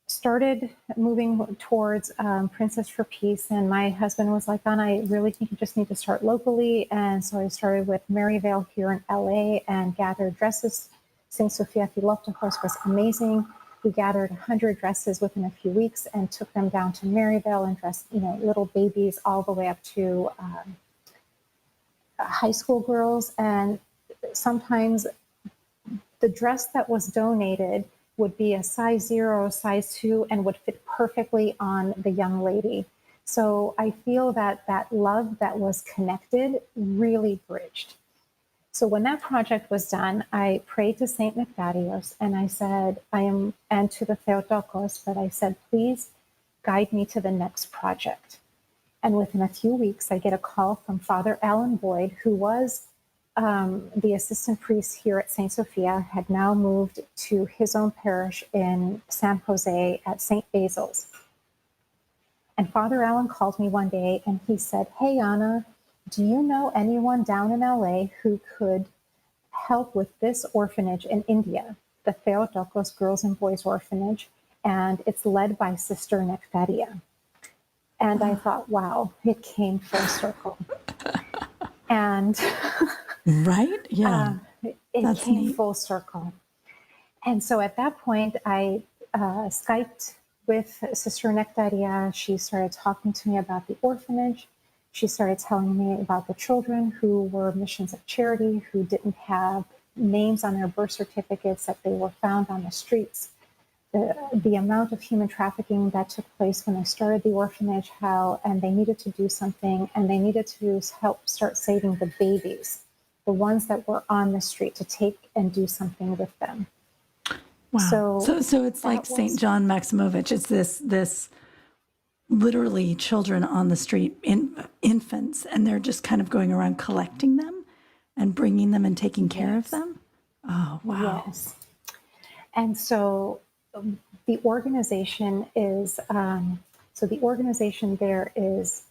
G: started moving towards Princess for Peace, and my husband was like, Anna, I really think you just need to start locally. And so I started with Maryvale here in LA and gathered dresses. St. Sophia Philoptochos was amazing. We gathered 100 dresses within a few weeks and took them down to Maryvale and dressed, little babies all the way up to high school girls. And sometimes the dress that was donated would be a size 0, size 2, and would fit perfectly on the young lady. So I feel that love that was connected really bridged. So when that project was done, I prayed to Saint Nectarios and I said, and to the Theotokos, but I said, please guide me to the next project. And within a few weeks, I get a call from Father Alan Boyd, who was the assistant priest here at St. Sophia, had now moved to his own parish in San Jose at St. Basil's. And Father Alan called me one day and he said, hey, Anna, do you know anyone down in LA who could help with this orphanage in India, the Theotokos Girls and Boys Orphanage, and it's led by Sister Nectaria. And I thought, wow, it came full circle. And
F: right? Yeah.
G: It came full circle. And so at that point, I Skyped with Sister Nectaria. She started talking to me about the orphanage. She started telling me about the children who were missions of charity, who didn't have names on their birth certificates, that they were found on the streets. The amount of human trafficking that took place when I started the orphanage, and they needed to do something, and they needed to help start saving the babies, the ones that were on the street, to take and do something with them.
F: Wow. So it's like St. John Maximovich. It's this literally children on the street, infants, and they're just kind of going around collecting them and bringing them and taking care of them. Oh, wow.
G: Yes. And so the organization is, the organization there is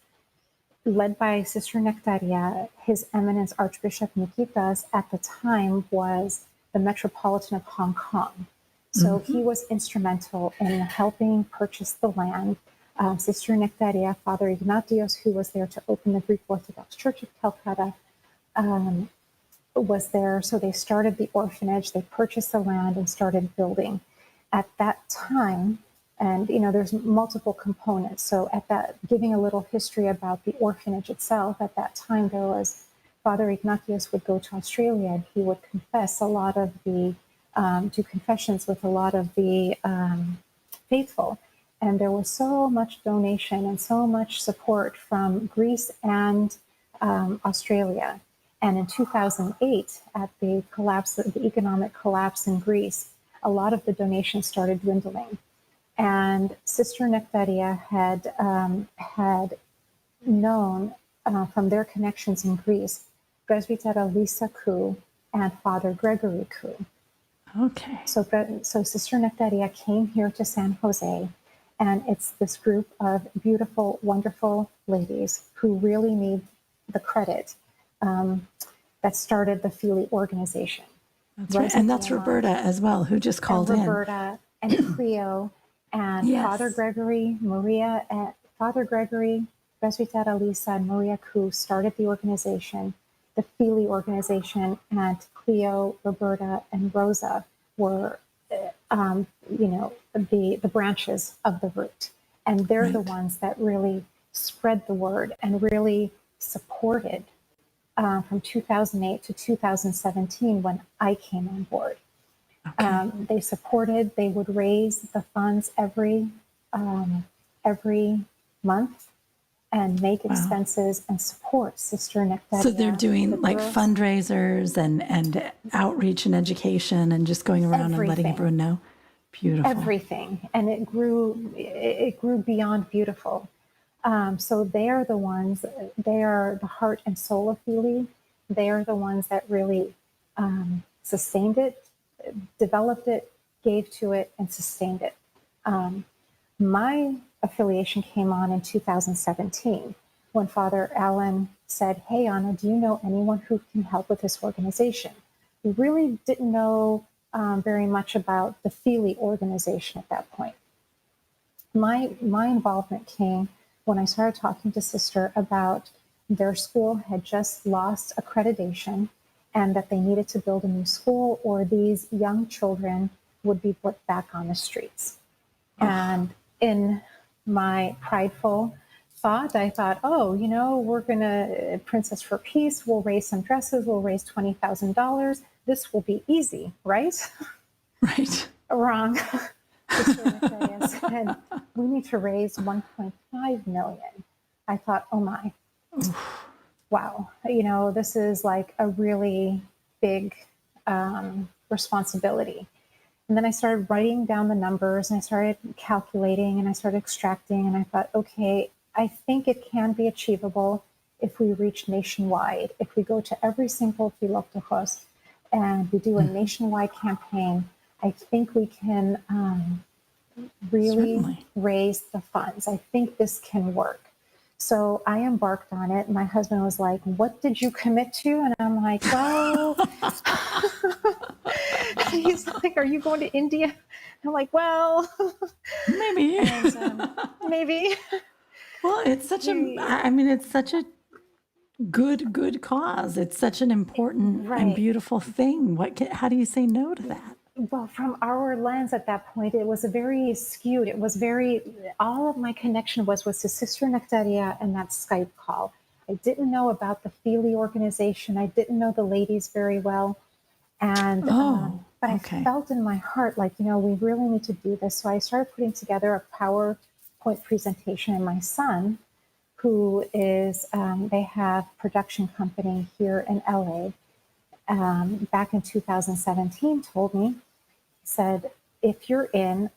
G: led by Sister Nectaria. His Eminence Archbishop Nikitas at the time was the Metropolitan of Hong Kong. So he was instrumental in helping purchase the land. Sister Nectaria, Father Ignatios, who was there to open the Greek Orthodox Church of Calcutta, was there. So they started the orphanage, they purchased the land and started building. At that time, and there's multiple components. So giving a little history about the orphanage itself, at that time there was, Father Ignatius would go to Australia and he would confess do confessions with a lot of the faithful. And there was so much donation and so much support from Greece and Australia. And in 2008, at the economic collapse in Greece, a lot of the donations started dwindling. And Sister Nectaria had known from their connections in Greece, Presbytera Lisa Koo and Father Gregory Koo.
F: Okay.
G: So Sister Nectaria came here to San Jose, and it's this group of beautiful, wonderful ladies who really need the credit that started the Feely organization.
F: That's right. And that's Roberta as well, who just called in.
G: Roberta and Cleo and
F: Yes.
G: Father Gregory, Presbytera Lisa, and Maria Koo started the organization, the Feely organization, and Cleo, Roberta, and Rosa were, the branches of the root. And they're the ones that really spread the word and really supported from 2008 to 2017 when I came on board. Okay. They supported, they would raise the funds every month and make expenses and support Sister Nectaria.
F: So they're doing like fundraisers and outreach and education and just going around and letting everyone know. Beautiful.
G: Everything. And it grew beyond beautiful. So they are the ones, they are the heart and soul of Feely. They are the ones that really sustained it, developed it, gave to it, and sustained it. My affiliation came on in 2017 when Father Allen said, hey, Anna, do you know anyone who can help with this organization? We really didn't know very much about the Feely organization at that point. My involvement came when I started talking to Sister about their school had just lost accreditation and that they needed to build a new school or these young children would be put back on the streets. And in my prideful thought, I thought, we're going to, Princess for Peace, we'll raise some dresses, we'll raise $20,000. This will be easy, right?
F: Right.
G: Wrong. Sister Nectaria said, we need to raise $1.5 million. I thought, oh my, wow. This is like a really big responsibility. And then I started writing down the numbers, and I started calculating, and I started extracting, and I thought, okay, I think it can be achievable if we reach nationwide, if we go to every single Philoptochos and we do a nationwide campaign. I think we can really
F: Certainly.
G: raise the funds. I think this can work. So I embarked on it. My husband was like, what did you commit to? And I'm like, well, he's like, are you going to India? I'm like, well,
F: Maybe.
G: and, maybe.
F: Well, it's such it's such a good cause. It's such an important and
G: Right.
F: beautiful thing. How do you say no to that?
G: Well, from our lens at that point, it was a very skewed. It was very, all of my connection was to Sister Nectaria and that Skype call. I didn't know about the Feely organization. I didn't know the ladies very well. And, but
F: okay.
G: I felt in my heart, like, we really need to do this. So I started putting together a PowerPoint presentation, and my son, who is, they have production company here in LA, back in 2017 told me, he said, if you're in,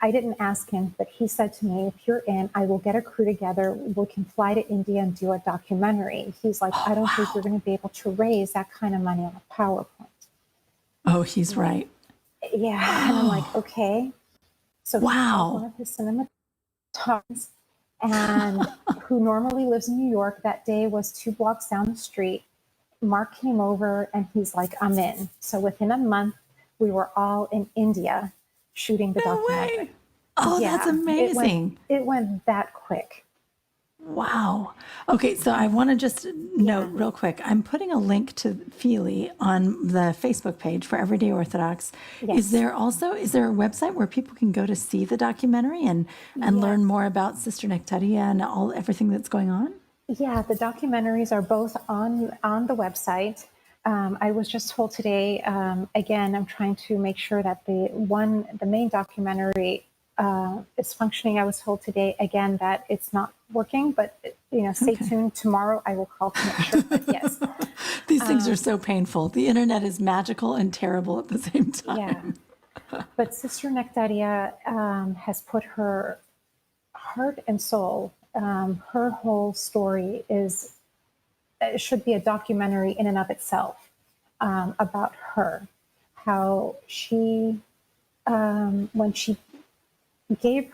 G: I didn't ask him, but he said to me, if you're in, I will get a crew together. We can fly to India and do a documentary. He's like, I don't think you're going to be able to raise that kind of money on a PowerPoint.
F: Oh, he's right.
G: Yeah. And I'm like, okay. So
F: Wow.
G: one of his cinematographers, and who normally lives in New York, that day was 2 blocks down the street. Mark came over and he's like, I'm in. So within a month, we were all in India shooting the documentary.
F: Way. Oh,
G: Yeah,
F: that's amazing.
G: It went that quick.
F: Wow. Okay, so I want to just note real quick. I'm putting a link to Feely on the Facebook page for Everyday Orthodox.
G: Yes.
F: Is there a website where people can go to see the documentary and learn more about Sister Nectaria and everything that's going on?
G: Yeah, the documentaries are both on the website. I was just told today, again, I'm trying to make sure that the main documentary is functioning. I was told today, again, that it's not working, but stay tuned. Tomorrow I will call to make sure. But yes.
F: These things are so painful. The internet is magical and terrible at the same time.
G: Yeah. But Sister Nectaria has put her heart and soul, her whole story should be a documentary in and of itself, about her, how she, when she gave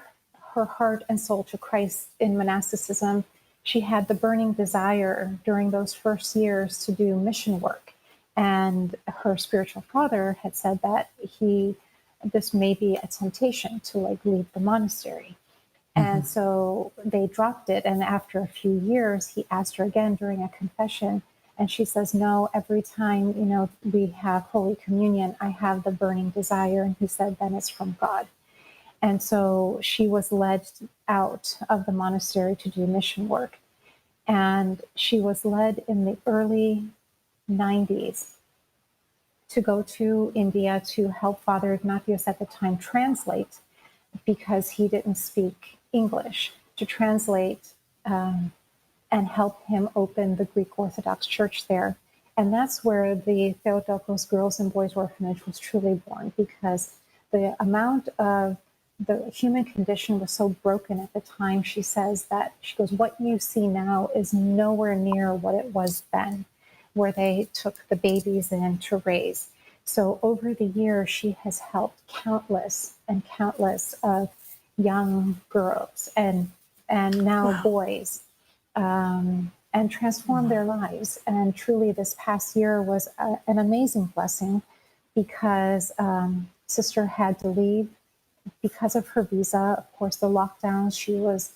G: her heart and soul to Christ in monasticism, she had the burning desire during those first years to do mission work. And her spiritual father had said that this may be a temptation to leave the monastery. And so they dropped it. And after a few years, he asked her again during a confession. And she says, no, every time, we have Holy Communion, I have the burning desire. And he said, then it's from God. And so she was led out of the monastery to do mission work. And she was led in the early 90s to go to India to help Father Ignatius at the time translate, because he didn't speak English, to translate and help him open the Greek Orthodox Church there. And that's where the Theotokos Girls and Boys Orphanage was truly born, because the amount of the human condition was so broken at the time. She says that, she goes, what you see now is nowhere near what it was then, where they took the babies in to raise. So over the years, she has helped countless and countless of young girls and now boys, and transform their lives. And truly, this past year was an amazing blessing, because Sister had to leave because of her visa. Of course, the lockdowns, she was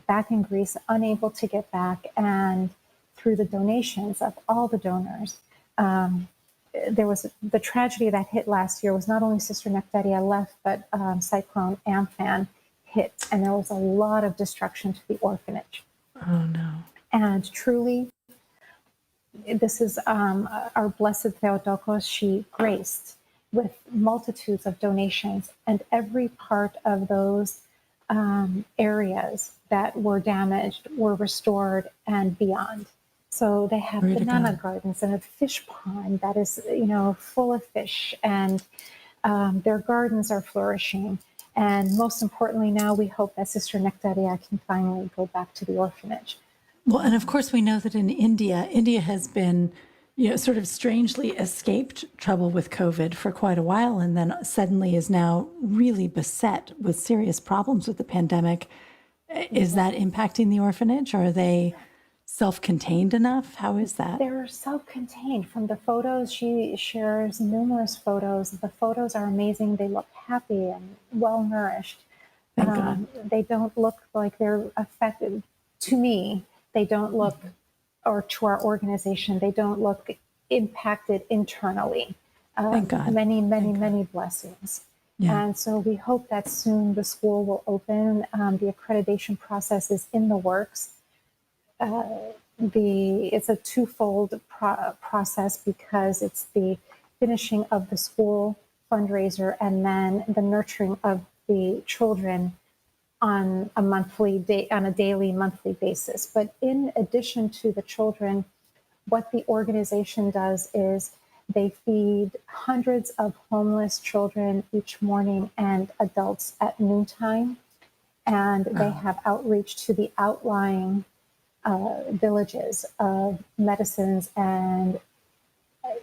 G: back in Greece, unable to get back. And through the donations of all the donors, there was the tragedy that hit last year was not only Sister Nectaria left, but Cyclone Amphan hit, and there was a lot of destruction to the orphanage.
F: Oh, no.
G: And truly, this is our Blessed Theotokos. She graced with multitudes of donations, and every part of those areas that were damaged were restored and beyond. So they have
F: Glory to
G: banana
F: God.
G: gardens and a fish pond that is, full of fish, and their gardens are flourishing. And most importantly, now we hope that Sister Nectaria can finally go back to the orphanage.
F: Well, and of course, we know that in India, India has been, sort of strangely escaped trouble with COVID for quite a while, and then suddenly is now really beset with serious problems with the pandemic. Is that impacting the orphanage, or are they self-contained enough? How is that?
G: They're self-contained. From the photos, she shares numerous photos. The photos are amazing. They look happy and well-nourished.
F: Thank God.
G: They don't look like they're affected. To me, they don't look, or to our organization, they don't look impacted internally.
F: Thank God.
G: Many blessings.
F: Yeah.
G: And so we hope that soon the school will open. The accreditation process is in the works. It's a twofold process, because it's the finishing of the school fundraiser and then the nurturing of the children on a daily, monthly basis. But in addition to the children, what the organization does is they feed hundreds of homeless children each morning and adults at noontime, and they have outreach to the outlying villages of medicines and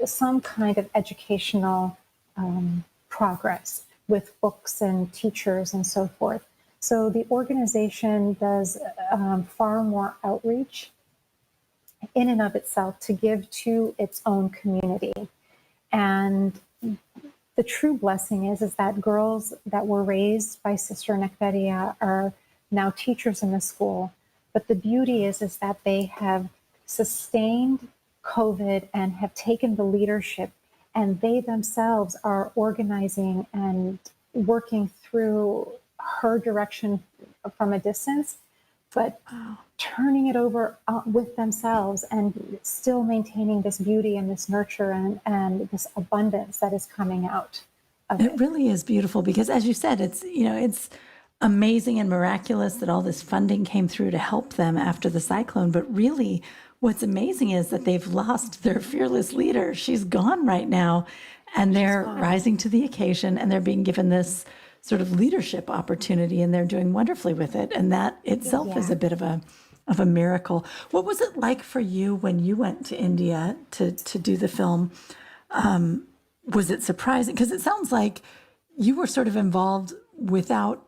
G: some kind of educational progress with books and teachers and so forth. So the organization does far more outreach in and of itself to give to its own community. And the true blessing is that girls that were raised by Sister Nectaria are now teachers in the school. But the beauty is that they have sustained COVID and have taken the leadership, and they themselves are organizing and working through her direction from a distance, but turning it over with themselves and still maintaining this beauty and this nurture and this abundance that is coming out of it.
F: It really is beautiful because, as you said, it's amazing and miraculous that all this funding came through to help them after the cyclone. But really, what's amazing is that they've lost their fearless leader. She's gone right now, and they're rising to the occasion, and they're being given this sort of leadership opportunity, and they're doing wonderfully with it. And that itself is a bit of a miracle. What was it like for you when you went to India to do the film? Was it surprising? Because it sounds like you were sort of involved without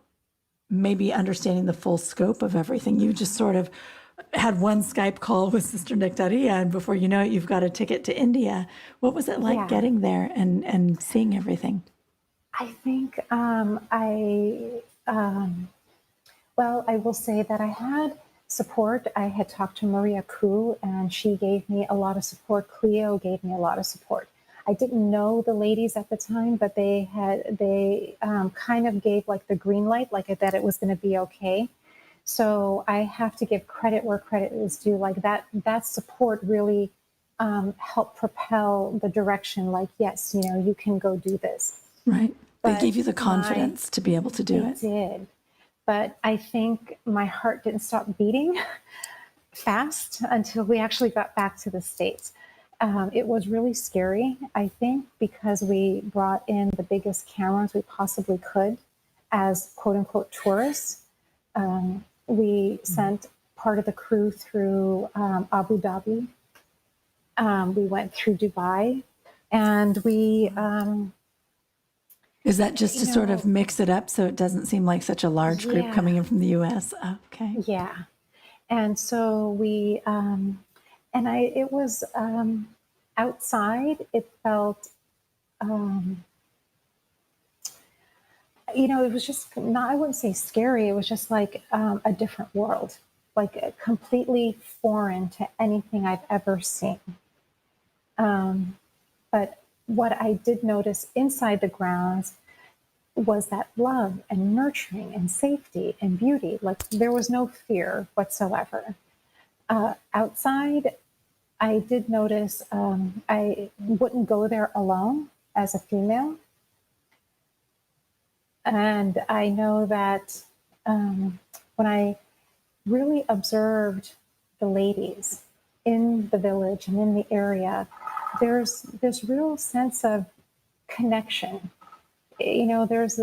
F: maybe understanding the full scope of everything. You just sort of had one Skype call with Sister Nectaria, and before you know it, you've got a ticket to India. What was it like getting there and seeing everything?
G: I think I will say that I had support. I had talked to Maria Koo, and she gave me a lot of support. Cleo gave me a lot of support. I didn't know the ladies at the time, but they kind of gave like the green light, like that it was going to be okay. So I have to give credit where credit is due. Like that support really helped propel the direction. Like, yes, you can go do this.
F: Right. They
G: But
F: gave you the confidence to be able to do it.
G: They did. But I think my heart didn't stop beating fast until we actually got back to the States. It was really scary, I think, because we brought in the biggest cameras we possibly could as quote unquote tourists. We sent part of the crew through Abu Dhabi. We went through Dubai, and we...
F: Is that just to sort of mix it up so it doesn't seem like such a large group coming in from the U.S.? Oh, okay.
G: Yeah. And so we, it was outside. It felt, it was just not, I wouldn't say scary. It was just like a different world, like completely foreign to anything I've ever seen. But what I did notice inside the grounds was that love and nurturing and safety and beauty. Like there was no fear whatsoever. Outside, I did notice I wouldn't go there alone as a female. And I know that when I really observed the ladies in the village and in the area, there's real sense of connection. There's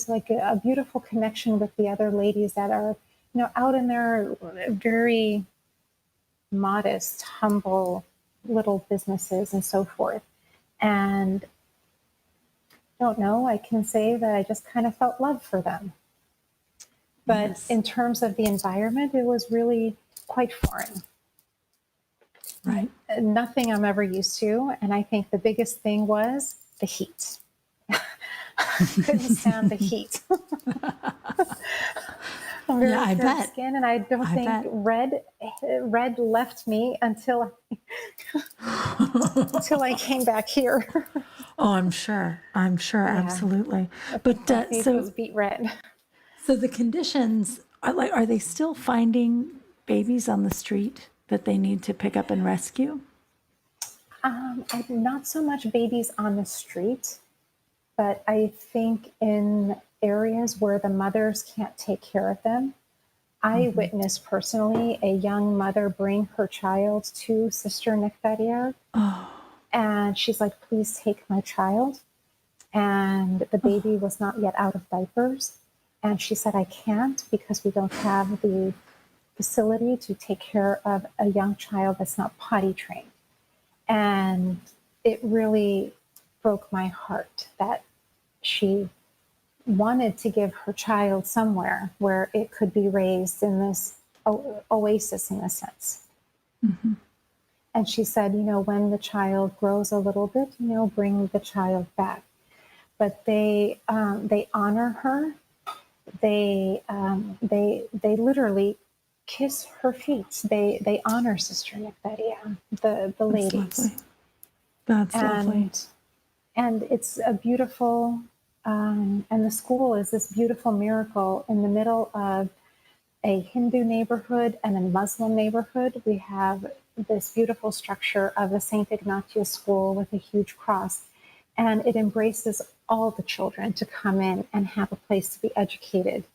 G: like a beautiful connection with the other ladies that are, out in their very modest, humble little businesses and so forth. And I don't know, I can say that I just kind of felt love for them. But
F: Yes.
G: in terms of the environment, it was really quite foreign.
F: Right.
G: Nothing I'm ever used to. And I think the biggest thing was the heat. I couldn't stand the heat. I'm very
F: Yeah, I
G: fair
F: bet.
G: skin, and I don't
F: I
G: think
F: bet.
G: red left me until I came back here.
F: Oh, I'm sure. Absolutely. But
G: My face was beet red.
F: so the conditions are they still finding babies on the street that they need to pick up and rescue?
G: Not so much babies on the street, but I think in areas where the mothers can't take care of them. I witnessed personally a young mother bring her child to Sister Nectaria. And she's like, please take my child. And the baby was not yet out of diapers. And she said, I can't because we don't have the facility to take care of a young child that's not potty trained. And it really broke my heart that she wanted to give her child somewhere where it could be raised in this oasis, in a sense. And she said, when the child grows a little bit, bring the child back. But they honor her. They literally kiss her feet. They honor Sister Nectaria, the ladies.
F: That's lovely.
G: And it's a beautiful, and the school is this beautiful miracle in the middle of a Hindu neighborhood and a Muslim neighborhood. We have this beautiful structure of a St. Ignatius school with a huge cross, and it embraces all the children to come in and have a place to be educated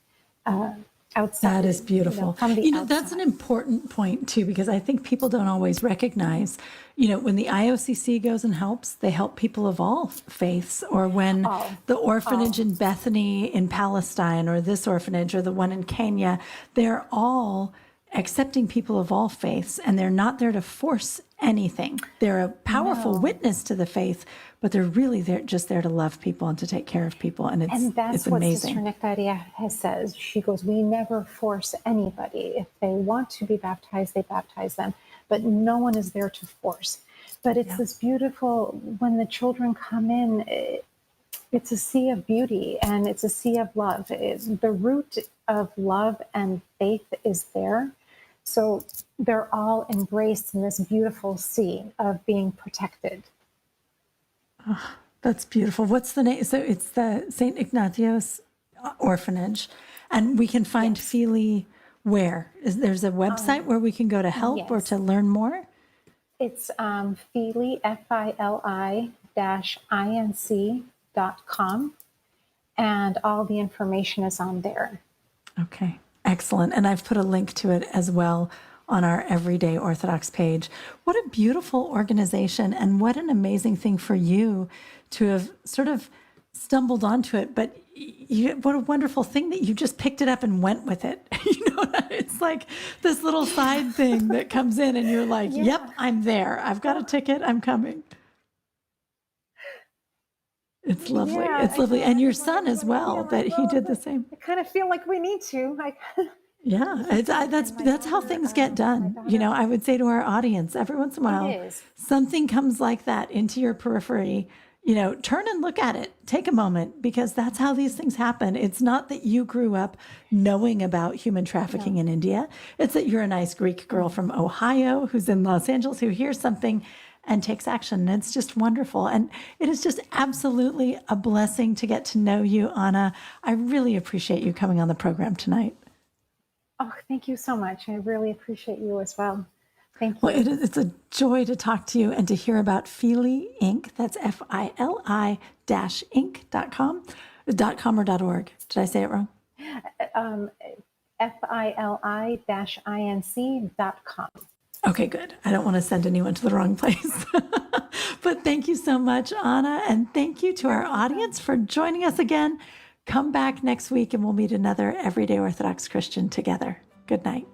G: outside.
F: That is beautiful.
G: From the
F: That's an
G: outside.
F: important point too, because I think people don't always recognize, when the IOCC goes and helps, they help people of all faiths, or when the orphanage in Bethany in Palestine, or this orphanage, or the one in Kenya, they're all accepting people of all faiths, and they're not there to force anything. They're a powerful witness to the faith, but they're really just there to love people and to take care of people. And
G: that's
F: it's
G: what
F: amazing.
G: Sister Nectaria says. She goes, we never force anybody. If they want to be baptized, they baptize them. But no one is there to force. But it's this beautiful, when the children come in, it's a sea of beauty and it's a sea of love. The root of love and faith is there. So they're all embraced in this beautiful sea of being protected.
F: That's beautiful. What's the name? So it's the St. Ignatius Orphanage, and we can find Fili where? There's a website where we can go to help or to learn more?
G: It's Fili, FILI-INC.com, and all the information is on there.
F: Okay, excellent. And I've put a link to it as well on our Everyday Orthodox page. What a beautiful organization, and what an amazing thing for you to have sort of stumbled onto it. But what a wonderful thing that you just picked it up and went with it. It's like this little side thing that comes in and you're like, yep, I'm there. I've got a ticket. I'm coming. It's lovely.
G: Yeah,
F: It's lovely. And your son as well, that he did the same.
G: I kind of feel like we need to.
F: Yeah, that's how things get done. I would say to our audience, every once in a while,
G: is.
F: something comes like that into your periphery. Turn and look at it. Take a moment, because that's how these things happen. It's not that you grew up knowing about human trafficking in India. It's that you're a nice Greek girl from Ohio who's in Los Angeles who hears something and takes action. And it's just wonderful. And it is just absolutely a blessing to get to know you, Anna. I really appreciate you coming on the program tonight.
G: Oh, thank you so much. I really appreciate you as well. Thank you.
F: Well, it's a joy to talk to you and to hear about Fili Inc. That's FILI-Inc.com, .com or .org. Did I say it wrong?
G: FILI-INC.com.
F: Okay, good. I don't want to send anyone to the wrong place. But thank you so much, Anna. And thank you to our audience for joining us again. Come back next week and we'll meet another Everyday Orthodox Christian together. Good night.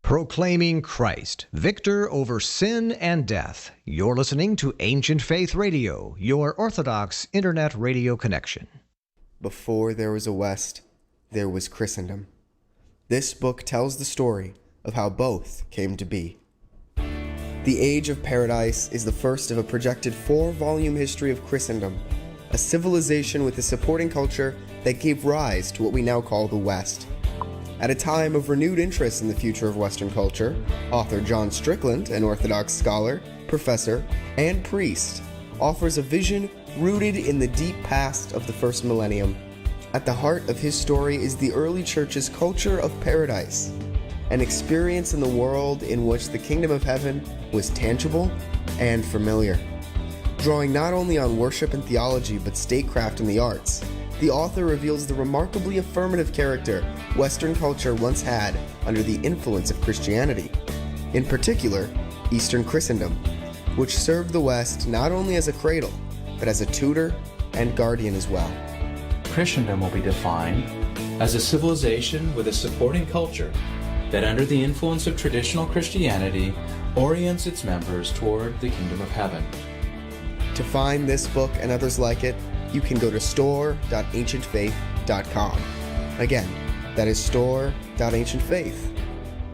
J: Proclaiming Christ, victor over sin and death. You're listening to Ancient Faith Radio, your Orthodox Internet radio connection.
K: Before there was a West, there was Christendom. This book tells the story of how both came to be. The Age of Paradise is the first of a projected 4-volume history of Christendom, a civilization with a supporting culture that gave rise to what we now call the West. At a time of renewed interest in the future of Western culture, author John Strickland, an Orthodox scholar, professor, and priest, offers a vision rooted in the deep past of the first millennium. At the heart of his story is the early church's culture of paradise, an experience in the world in which the kingdom of heaven was tangible and familiar. Drawing not only on worship and theology but statecraft and the arts, the author reveals the remarkably affirmative character Western culture once had under the influence of Christianity, in particular, Eastern Christendom, which served the West not only as a cradle, but as a tutor and guardian as well.
L: Christendom will be defined as a civilization with a supporting culture that, under the influence of traditional Christianity, orients its members toward the kingdom of heaven.
K: To find this book and others like it, you can go to store.ancientfaith.com. Again, that is store.ancientfaith.com.